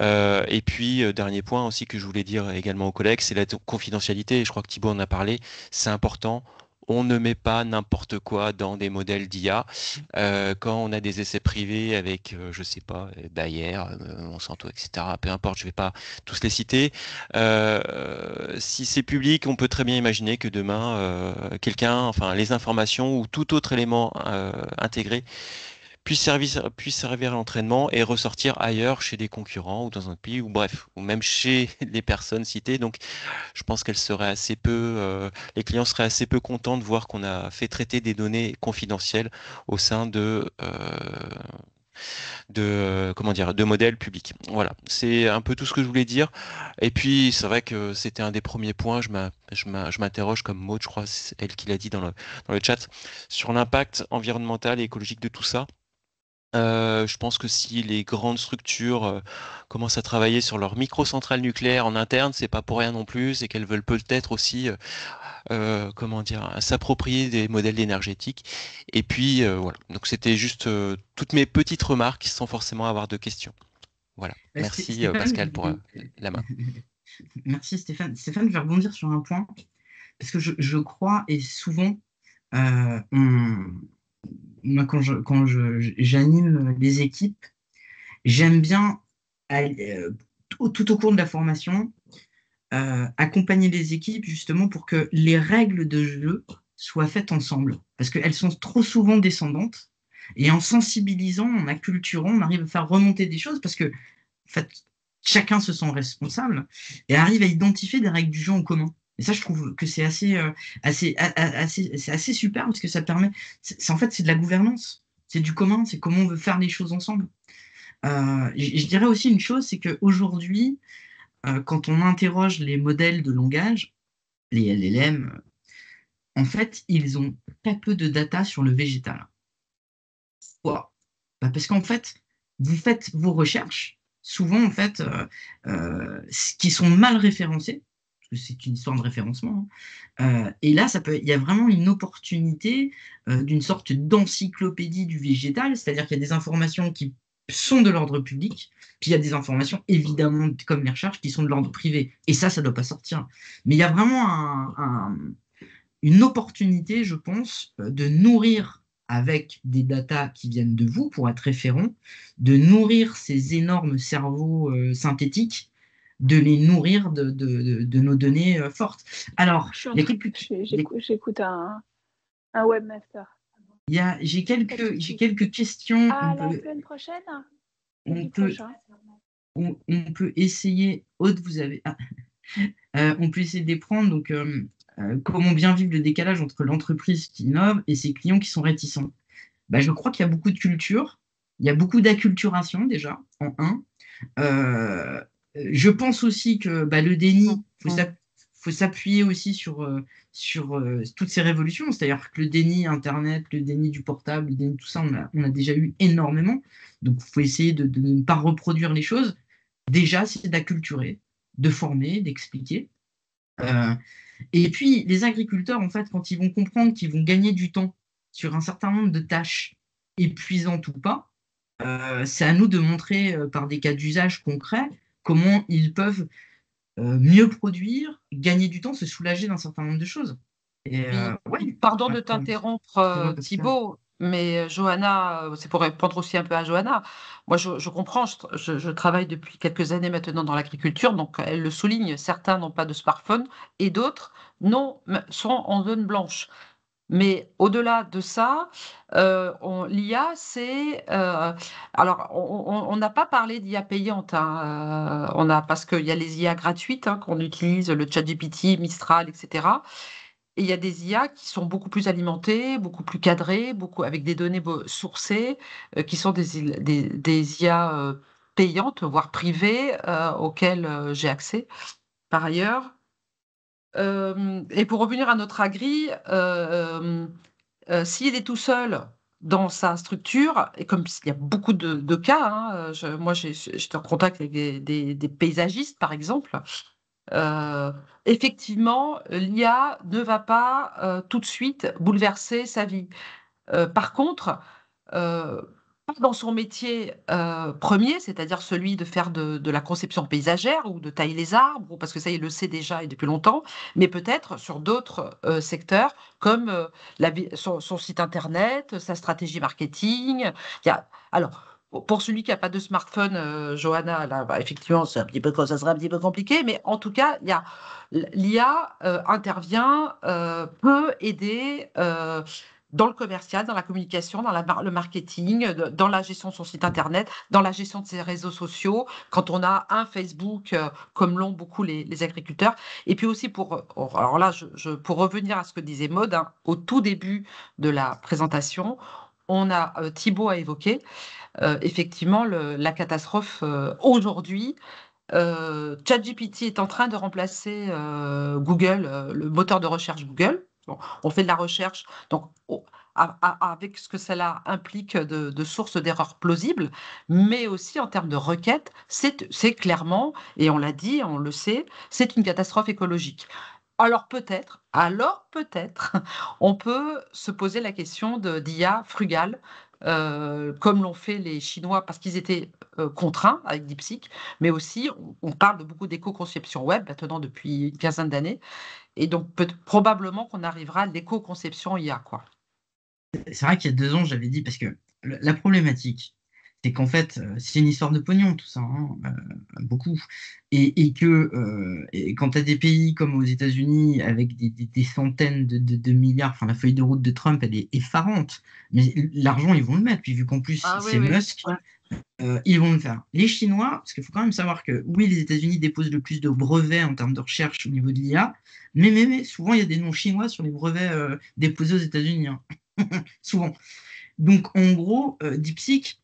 Et puis, dernier point aussi que je voulais dire également aux collègues, c'est la confidentialité. Je crois que Thibaut en a parlé. C'est important. On ne met pas n'importe quoi dans des modèles d'IA. Quand on a des essais privés avec, je sais pas, Bayer, Monsanto, etc., peu importe, je vais pas tous les citer. Si c'est public, on peut très bien imaginer que demain, enfin, les informations ou tout autre élément intégré puisse servir à l'entraînement et ressortir ailleurs chez des concurrents ou dans un autre pays, ou bref, ou même chez les personnes citées. Donc, je pense les clients seraient assez peu contents de voir qu'on a fait traiter des données confidentielles au sein comment dire, de modèles publics. Voilà, c'est un peu tout ce que je voulais dire. Et puis, c'est vrai que c'était un des premiers points. Je m'interroge comme Maud, je crois, c'est elle qui l'a dit dans le chat, sur l'impact environnemental et écologique de tout ça. Je pense que si les grandes structures commencent à travailler sur leur microcentrale nucléaire en interne, c'est pas pour rien non plus, et qu'elles veulent peut-être aussi, comment dire, s'approprier des modèles énergétiques. Et puis voilà. Donc c'était juste toutes mes petites remarques sans forcément avoir de questions. Voilà. Merci Stéphane, Pascal pour la main. merci Stéphane. Stéphane, je vais rebondir sur un point, parce que je crois, et souvent, euh, on- moi, j'anime les équipes, j'aime bien, tout au cours de la formation, accompagner les équipes justement pour que les règles de jeu soient faites ensemble, parce qu'elles sont trop souvent descendantes. Et en sensibilisant, en acculturant, on arrive à faire remonter des choses, parce que en fait, chacun se sent responsable et arrive à identifier des règles du jeu en commun. Et ça, je trouve que c'est c'est assez super, parce que ça permet. En fait, c'est de la gouvernance, c'est du commun, c'est comment on veut faire les choses ensemble. Je dirais aussi une chose, c'est qu'aujourd'hui, quand on interroge les modèles de langage, les LLM, en fait, ils ont très peu de data sur le végétal. Pourquoi? Parce qu'en fait, vous faites vos recherches, souvent, en fait, qui sont mal référencées, parce que c'est une histoire de référencement, hein. Et là, il y a vraiment une opportunité d'une sorte d'encyclopédie du végétal, c'est-à-dire qu'il y a des informations qui sont de l'ordre public, puis il y a des informations, évidemment, comme les recherches, qui sont de l'ordre privé. Et ça ne doit pas sortir. Mais il y a vraiment une opportunité, je pense, de nourrir avec des datas qui viennent de vous pour être référents, de nourrir ces énormes cerveaux synthétiques, de les nourrir de nos données fortes. Alors, j'écoute un webmaster. J'ai quelques questions. La semaine prochaine? On peut essayer. Aude, vous avez. On peut essayer de les prendre. Donc, comment bien vivre le décalage entre l'entreprise qui innove et ses clients qui sont réticents? Bah, je crois qu'il y a beaucoup de culture, il y a beaucoup d'acculturation déjà, en un. Euh, je pense aussi que bah, le déni, faut s'appuyer aussi sur toutes ces révolutions, c'est-à-dire que le déni Internet, le déni du portable, le déni tout ça, on a déjà eu énormément. Donc, il faut essayer de ne pas reproduire les choses. Déjà, c'est d'acculturer, de former, d'expliquer. Euh, et puis, les agriculteurs, en fait, quand ils vont comprendre qu'ils vont gagner du temps sur un certain nombre de tâches épuisantes ou pas, c'est à nous de montrer par des cas d'usage concrets comment ils peuvent mieux produire, gagner du temps, se soulager d'un certain nombre de choses. Et Oui, ouais, pardon de ouais, t'interrompre, excuse-moi, Pascal. Thibaut, mais Johanna, c'est pour répondre aussi un peu à Johanna. Moi, je comprends, je travaille depuis quelques années maintenant dans l'agriculture, donc elle le souligne, certains n'ont pas de smartphone et d'autres non, sont en zone blanche. Mais au-delà de ça, l'IA, c'est alors on n'a pas parlé d'IA payante, hein, parce qu'il y a les IA gratuites hein, qu'on utilise, le ChatGPT, Mistral, etc. Et il y a des IA qui sont beaucoup plus alimentées, beaucoup plus cadrées, beaucoup avec des données sourcées, qui sont des IA payantes, voire privées, auxquelles j'ai accès par ailleurs. Et pour revenir à notre agri, s'il est tout seul dans sa structure, et comme il y a beaucoup de cas, hein, moi j'étais en contact avec des paysagistes par exemple, euh, effectivement, l'IA ne va pas tout de suite bouleverser sa vie. Par contre, euh, pas dans son métier premier, c'est-à-dire celui de faire de la conception paysagère ou de tailler les arbres, parce que ça, il le sait déjà et depuis longtemps, mais peut-être sur d'autres secteurs comme son site internet, sa stratégie marketing. Alors, pour celui qui n'a pas de smartphone, Johanna, là, bah, effectivement, ça serait un petit peu compliqué, mais en tout cas, l'IA intervient, peut aider dans le commercial, dans la communication, dans le marketing, dans la gestion de son site internet, dans la gestion de ses réseaux sociaux, quand on a un Facebook, comme l'ont beaucoup les agriculteurs. Et puis aussi, alors là, pour revenir à ce que disait Maud, hein, au tout début de la présentation, Thibaut a évoqué effectivement la catastrophe aujourd'hui. ChatGPT est en train de remplacer Google, le moteur de recherche Google. Bon, on fait de la recherche, donc avec ce que cela implique de sources d'erreurs plausibles, mais aussi en termes de requêtes, c'est clairement, et on l'a dit, on le sait, c'est une catastrophe écologique. Alors peut-être, on peut se poser la question d'IA frugale, comme l'ont fait les Chinois, parce qu'ils étaient contraints avec DeepSeek, mais aussi on parle de beaucoup d'éco-conception web maintenant depuis une quinzaine d'années, et donc probablement qu'on arrivera à l'éco-conception IA, quoi. C'est vrai qu'il y a 2 ans, j'avais dit, parce que la problématique, c'est qu'en fait, c'est une histoire de pognon, tout ça, hein, beaucoup. Et quand tu as des pays comme aux États-Unis, avec des centaines de milliards, enfin, la feuille de route de Trump, elle est effarante. Mais l'argent, ils vont le mettre. Puis vu qu'en plus, Ah oui, c'est oui. Musk, Ouais. ils vont le faire. Les Chinois, parce qu'il faut quand même savoir que oui, les États-Unis déposent le plus de brevets en termes de recherche au niveau de l'IA, mais souvent, il y a des noms chinois sur les brevets déposés aux États-Unis, hein. Souvent. Donc, en gros, DeepSeek,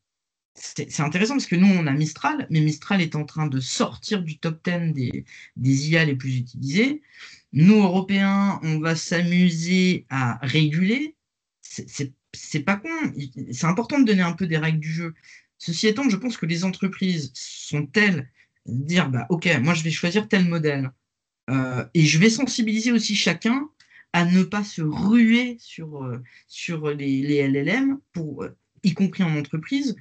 c'est intéressant parce que nous, on a Mistral, mais Mistral est en train de sortir du top 10 des IA les plus utilisées. Nous, Européens, on va s'amuser à réguler. C'est pas con. C'est important de donner un peu des règles du jeu. Ceci étant, je pense que les entreprises sont telles de dire, bah, OK, moi, je vais choisir tel modèle. Et je vais sensibiliser aussi chacun à ne pas se ruer sur les LLM, y compris en entreprise,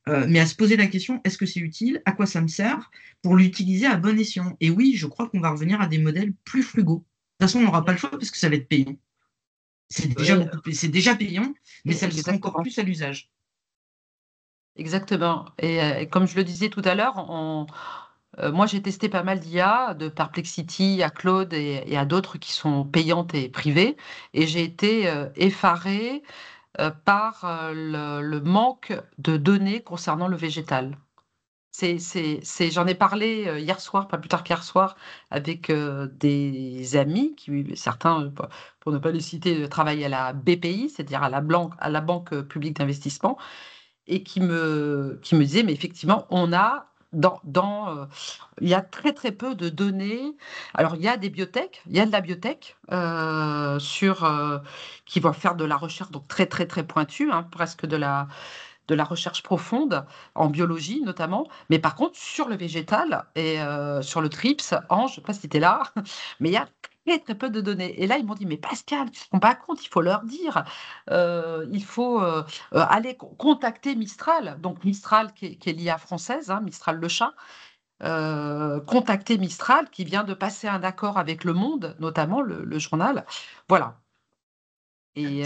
mais à se poser la question, est-ce que c'est utile? À quoi ça me sert? Pour l'utiliser à bon escient. Et oui, je crois qu'on va revenir à des modèles plus frugaux. De toute façon, on n'aura pas le choix parce que ça va être payant. C'est déjà payant, mais ça le sera encore Exactement. plus à l'usage. Exactement. Et comme je le disais tout à l'heure, moi j'ai testé pas mal d'IA, de Perplexity à Claude et à d'autres qui sont payantes et privées, et j'ai été effarée par le manque de données concernant le végétal. J'en ai parlé hier soir, pas plus tard qu'hier soir, avec des amis qui, certains, pour ne pas les citer, travaillent à la BPI, c'est-à-dire à la Banque publique d'investissement, et qui me disaient, mais effectivement, il y a très très peu de données. Alors, il y a des biotech, il y a de la biotech qui va faire de la recherche donc très très très pointue, hein, presque de la recherche profonde en biologie notamment, mais par contre sur le végétal et sur le TRIPS, Ange, je ne sais pas si tu es là, mais il y a très très peu de données. Et là, ils m'ont dit, mais Pascal, tu ne te rends pas compte, il faut leur dire, il faut aller contacter Mistral, donc Mistral qui est l'IA française, hein, Mistral le chat, contacter Mistral qui vient de passer un accord avec Le Monde, notamment le journal. Voilà. Et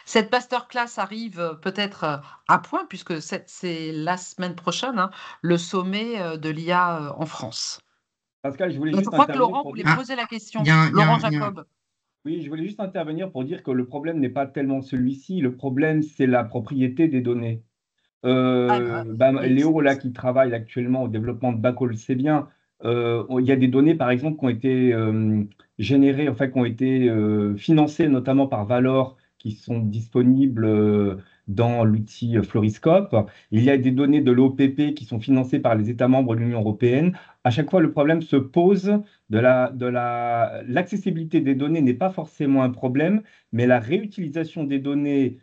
cette masterclass arrive peut-être à point, puisque c'est la semaine prochaine, hein, le sommet de l'IA en France. Pascal, je voulais Je juste crois que intervenir Laurent pour voulait dire. poser la question. Il y a un- il y a Laurent un- il y a un- Jacob. Oui, je voulais juste intervenir pour dire que le problème n'est pas tellement celui-ci. Le problème, c'est la propriété des données. Oui, Léo, là, qui travaille actuellement au développement de Bacol, le sait bien. Il y a des données, par exemple, qui ont été générées, enfin, qui ont été financées notamment par Valor, qui sont disponibles dans l'outil Floriscope. Il y a des données de l'OPP qui sont financées par les États membres de l'Union européenne. À chaque fois, le problème se pose l'accessibilité des données n'est pas forcément un problème, mais la réutilisation des données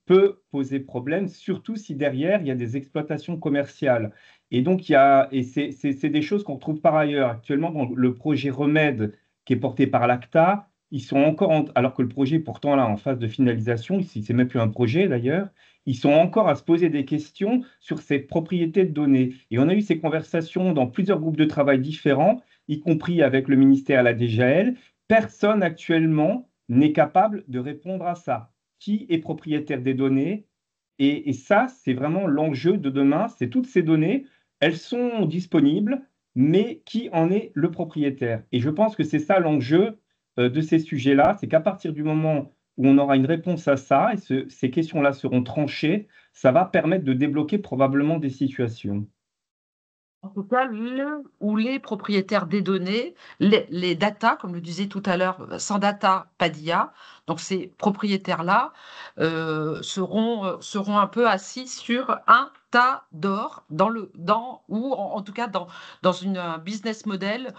peut poser problème, surtout si derrière, il y a des exploitations commerciales. Et donc, c'est des choses qu'on retrouve par ailleurs. Actuellement, dans le projet Remède, qui est porté par l'ACTA, ils sont encore, alors que le projet est pourtant là en phase de finalisation, c'est même plus un projet d'ailleurs, ils sont encore à se poser des questions sur ces propriétés de données. Et on a eu ces conversations dans plusieurs groupes de travail différents, y compris avec le ministère à la DGAL. Personne actuellement n'est capable de répondre à ça. Qui est propriétaire des données? Et ça, c'est vraiment l'enjeu de demain. C'est toutes ces données, elles sont disponibles, mais qui en est le propriétaire? Et je pense que c'est ça l'enjeu de ces sujets-là, c'est qu'à partir du moment où on aura une réponse à ça, et ces questions-là seront tranchées, ça va permettre de débloquer probablement des situations. En tout cas, ou les propriétaires des données, les data, comme le disait tout à l'heure, sans data, pas d'IA. Donc ces propriétaires-là seront un peu assis sur un tas d'or ou en tout cas dans un business model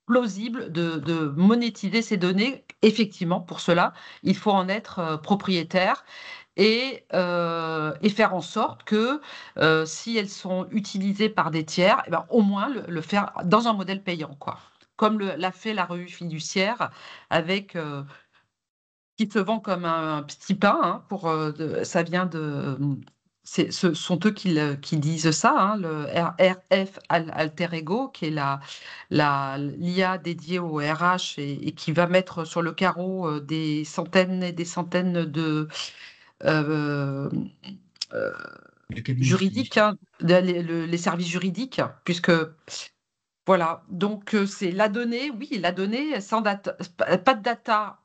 plausible de monétiser ces données. Effectivement, pour cela, il faut en être propriétaire et faire en sorte que si elles sont utilisées par des tiers, eh ben, au moins le faire dans un modèle payant, quoi. Comme l'a fait la revue fiduciaire avec qui se vend comme un petit pain, hein, ça vient de. Ce sont eux qui disent ça, hein, le RF Alter Ego, qui est l'IA dédiée au RH et qui va mettre sur le carreau des centaines et des centaines de euh, euh, Le cabinet juridiques, hein, les services juridiques, puisque voilà, donc c'est la donnée, oui, la donnée sans data, pas de data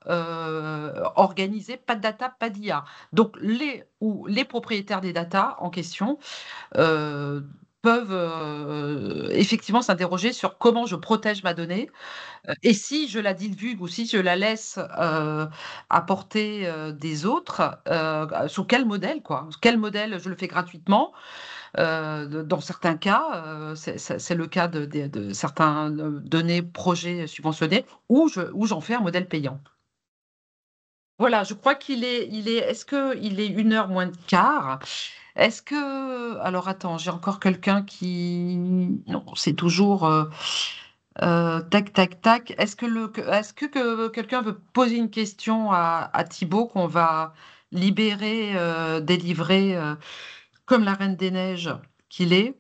organisée, pas de data, pas d'IA. Donc les propriétaires des data en question euh, peuvent effectivement s'interroger sur comment je protège ma donnée et si je la divulgue ou si je la laisse à portée des autres, sous quel modèle, quoi? Quel modèle je le fais gratuitement? Dans certains cas, c'est le cas de certains données, projets subventionnés, où j'en fais un modèle payant. Voilà, je crois est-ce qu'il est 1h moins de quart? Est-ce que, alors attends, j'ai encore quelqu'un qui, non, c'est toujours tac, tac, tac. Est-ce que quelqu'un veut poser une question à Thibaut qu'on va libérer, délivrer comme la Reine des Neiges qu'il est?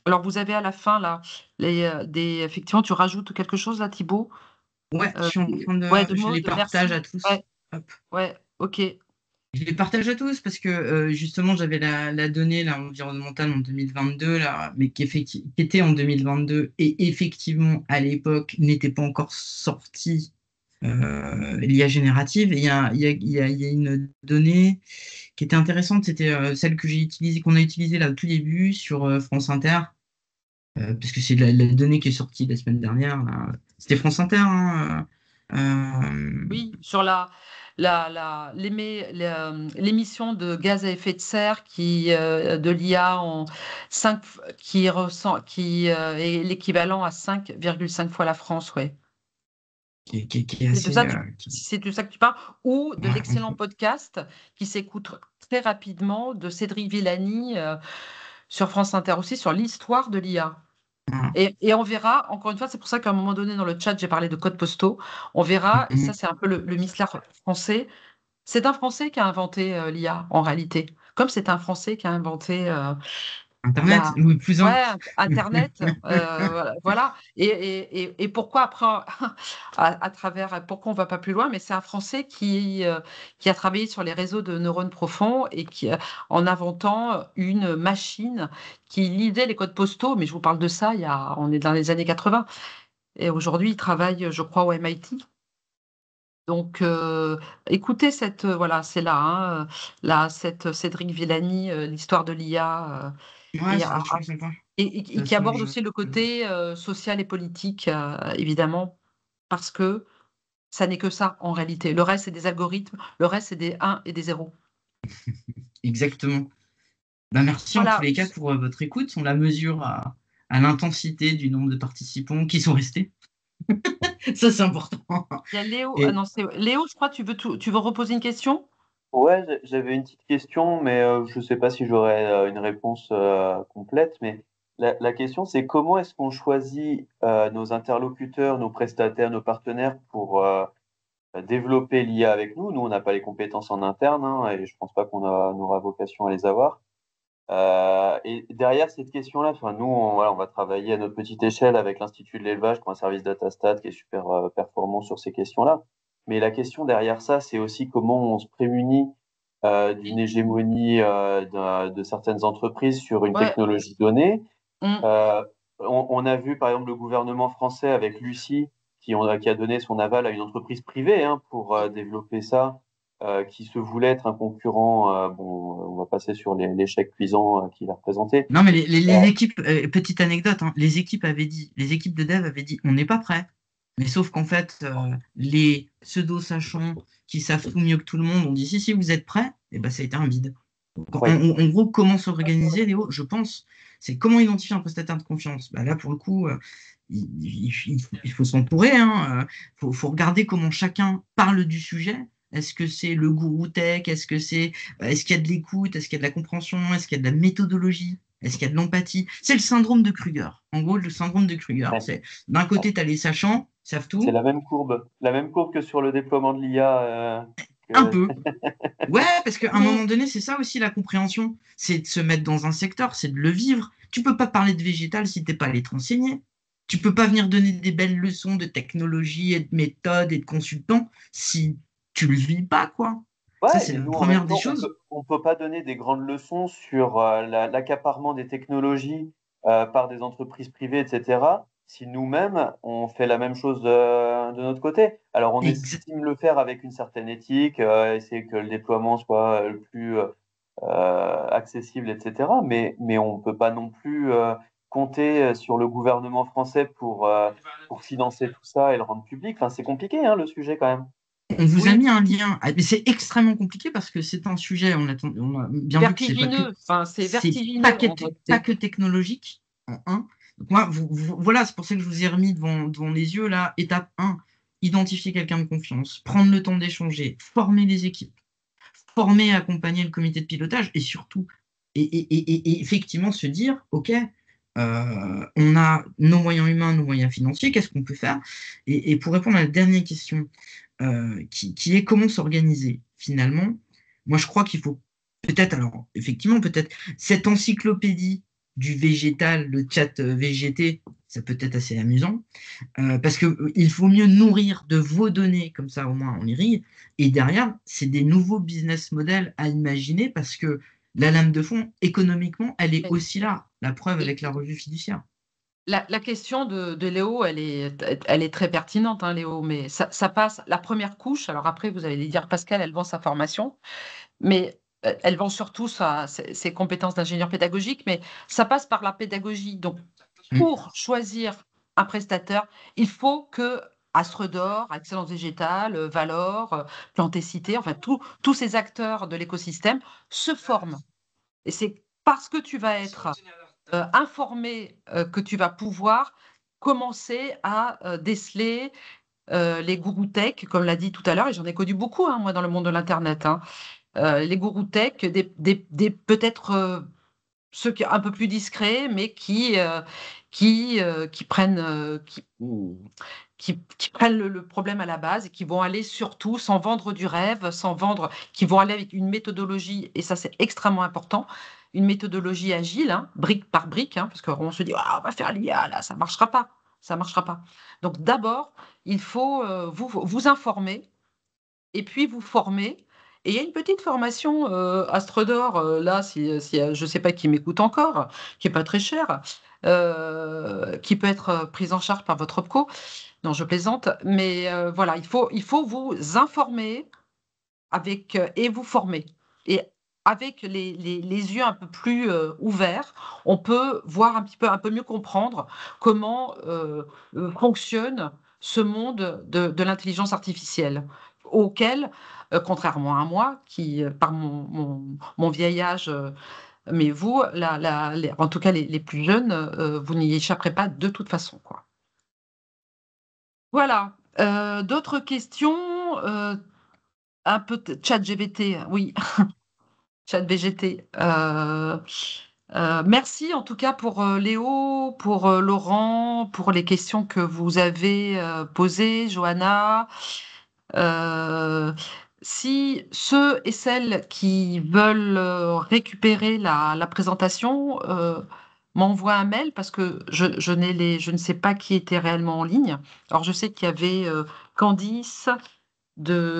Alors, vous avez à la fin, là, effectivement, tu rajoutes quelque chose là, Thibaut? Ouais, je suis en train Ouais, de je les mode, partage merci. à tous. Ouais, Hop. ouais, ok. Je les partage à tous parce que justement, j'avais la donnée là, environnementale en 2022, là, mais qui était en 2022 et effectivement, à l'époque, n'était pas encore sortie l'IA générative. Et il y a une donnée qui était intéressante, c'était celle que qu'on a utilisée là au tout début sur France Inter, parce que c'est la donnée qui est sortie la semaine dernière, là. C'était France Inter, hein, Oui, sur l'émission de gaz à effet de serre de l'IA qui est l'équivalent à 5,5 fois la France, ouais. qui est assez. C'est de ça que tu parles, ou de Ouais, l'excellent podcast qui s'écoute très rapidement de Cédric Villani sur France Inter aussi, sur l'histoire de l'IA. Et on verra, encore une fois, c'est pour ça qu'à un moment donné dans le chat, j'ai parlé de codes postaux. On verra, et ça c'est un peu le mystère français, c'est un Français qui a inventé l'IA en réalité, comme c'est un Français qui a inventé Internet, ou plus un. ouais, Internet, voilà. Et pourquoi après, à travers, pourquoi on va pas plus loin, mais c'est un Français qui a travaillé sur les réseaux de neurones profonds et en inventant une machine qui lisait les codes postaux, mais je vous parle de ça, on est dans les années 80. Et aujourd'hui, il travaille, je crois, au MIT. Donc, écoutez voilà, c'est là, hein, cette Cédric Villani, l'histoire de l'IA, Ouais, et, c'est vachement sympa. et De toute qui façon, aborde aussi le côté social et politique, évidemment, parce que ça n'est que ça en réalité. Le reste, c'est des algorithmes, le reste, c'est des 1 et des 0. Exactement. Bah, merci en tous Voilà. les cas pour votre écoute. On la mesure à l'intensité du nombre de participants qui sont restés. Ça, c'est important. Il y a Léo, Et non, c'est Léo, je crois, tu veux reposer une question? Ouais, j'avais une petite question, mais je ne sais pas si j'aurai une réponse complète. Mais la question, c'est comment est-ce qu'on choisit nos interlocuteurs, nos prestataires, nos partenaires pour développer l'IA avec nous? Nous, on n'a pas les compétences en interne, hein, et je pense pas on aura vocation à les avoir. Et derrière cette question-là, enfin, nous, voilà, on va travailler à notre petite échelle avec l'Institut de l'élevage pour un service DataStat qui est super performant sur ces questions-là. Mais la question derrière ça, c'est aussi comment on se prémunit d'une hégémonie de certaines entreprises sur une Ouais. technologie donnée. Mm. On a vu par exemple le gouvernement français avec Lucie qui a donné son aval à une entreprise privée hein, pour développer ça, qui se voulait être un concurrent. Bon, on va passer sur l'échec cuisant qu'il a représenté. non, mais les équipes, petite anecdote, hein, les équipes de dev avaient dit, on n'est pas prêt. Mais sauf qu'en fait, les pseudo-sachants qui savent tout mieux que tout le monde ont dit, si vous êtes prêts, et ben ça a été un vide. Donc, Oui. en gros, comment s'organiser, Léo, je pense, c'est comment identifier un prestataire de confiance. Bah là, pour le coup, il faut s'entourer. Hein, faut regarder comment chacun parle du sujet. Est-ce que c'est le gourou tech? Est-ce qu'il y a de l'écoute? Est-ce qu'il y a de la compréhension? Est-ce qu'il y a de la méthodologie? Est-ce qu'il y a de l'empathie? C'est le syndrome de Kruger. En gros, le syndrome de Kruger, Ouais. c'est d'un côté, tu as les sachants, ils savent tout. C'est la même courbe que sur le déploiement de l'IA. Un peu. Ouais, parce qu'à un moment donné, c'est ça aussi la compréhension. C'est de se mettre dans un secteur, c'est de le vivre. Tu peux pas parler de végétal si t'es pas allé te renseigner. Tu peux pas venir donner des belles leçons de technologie et de méthode et de consultant si tu le vis pas, quoi. Ouais, Ça, c'est et la nous, en première même des temps, choses. on peut pas donner des grandes leçons sur l'accaparement des technologies par des entreprises privées, etc., si nous-mêmes, on fait la même chose de notre côté. Alors, on Exa- estime le faire avec une certaine éthique, essayer que le déploiement soit le plus accessible, etc., mais on peut pas non plus compter sur le gouvernement français pour financer tout ça et le rendre public. Enfin, c'est compliqué, hein, le sujet, quand même. On vous a Oui, mis un lien. Ah, mais c'est extrêmement compliqué parce que c'est un sujet, on a bien vu que vertigineux. Enfin, c'est c'est vertigineux en pas réalité. que technologique en un. Donc moi, voilà, c'est pour ça que je vous ai remis devant les yeux là. Étape 1, identifier quelqu'un de confiance, prendre le temps d'échanger, former les équipes, former et accompagner le comité de pilotage et surtout, et effectivement se dire, OK, on a nos moyens humains, nos moyens financiers, qu'est-ce qu'on peut faire? Et pour répondre à la dernière question, qui est comment s'organiser finalement, moi je crois qu'il faut peut-être, alors effectivement, peut-être cette encyclopédie du végétal, le chat VGT, ça peut être assez amusant, parce qu'il faut mieux nourrir de vos données, comme ça au moins on irrigue, et derrière, c'est des nouveaux business models à imaginer, parce que la lame de fond, économiquement, elle est Et, aussi là, la preuve et- avec la revue fiduciaire. La question de Léo, elle est très pertinente, hein, Léo, mais ça passe la première couche. Alors après, vous allez dire, Pascal, elle vend sa formation, mais elle vend surtout ses compétences d'ingénieur pédagogique, mais ça passe par la pédagogie. Donc, pour choisir un prestataire, il faut que Astre d'Or, Excellence Végétale, Valor, Plantécité, enfin tous ces acteurs de l'écosystème se forment. Et c'est parce que tu vas être informé que tu vas pouvoir commencer à déceler les gourous tech, comme l'a dit tout à l'heure, et j'en ai connu beaucoup, hein, moi, dans le monde de l'Internet. Hein. Les gourous tech, peut-être ceux qui un peu plus discrets, mais qui prennent qui prennent le problème à la base et qui vont aller surtout sans vendre du rêve, qui vont aller avec une méthodologie, et ça c'est extrêmement important, une méthodologie agile, hein, brique par brique, hein, parce qu'on se dit ah, on va faire l'IA là, ça marchera pas, ça marchera pas. Donc d'abord, il faut vous informer et puis vous former. Et il y a une petite formation Astre d'Or, là, si je ne sais pas qui m'écoute encore, qui n'est pas très chère, qui peut être prise en charge par votre OPCO. Non, je plaisante, mais voilà, il faut vous informer et vous former. Et avec les yeux un peu plus ouverts, on peut voir un peu mieux comprendre comment fonctionne ce monde de l'intelligence artificielle, auquel, contrairement à moi, qui, par mon vieil âge, mais vous, en tout cas les plus jeunes, vous n'y échapperez pas de toute façon, quoi. Voilà. D'autres questions? Un peu ChatGPT, oui, ChatVGT. Merci en tout cas pour Léo, pour Laurent, pour les questions que vous avez posées, Johanna. Si ceux et celles qui veulent récupérer la présentation m'envoient un mail parce que je ne sais pas qui était réellement en ligne. Alors je sais qu'il y avait Candice des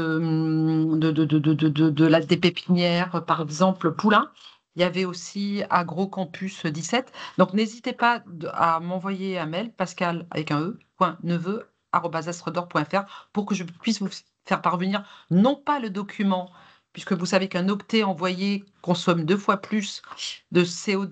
pépinières, par exemple, Poulain. Il y avait aussi AgroCampus 17. Donc, n'hésitez pas à m'envoyer un mail, pascal avec un e, .neveu@astredor.fr pour que je puisse vous faire parvenir non pas le document, puisque vous savez qu'un octet envoyé consomme 2 fois plus de CO2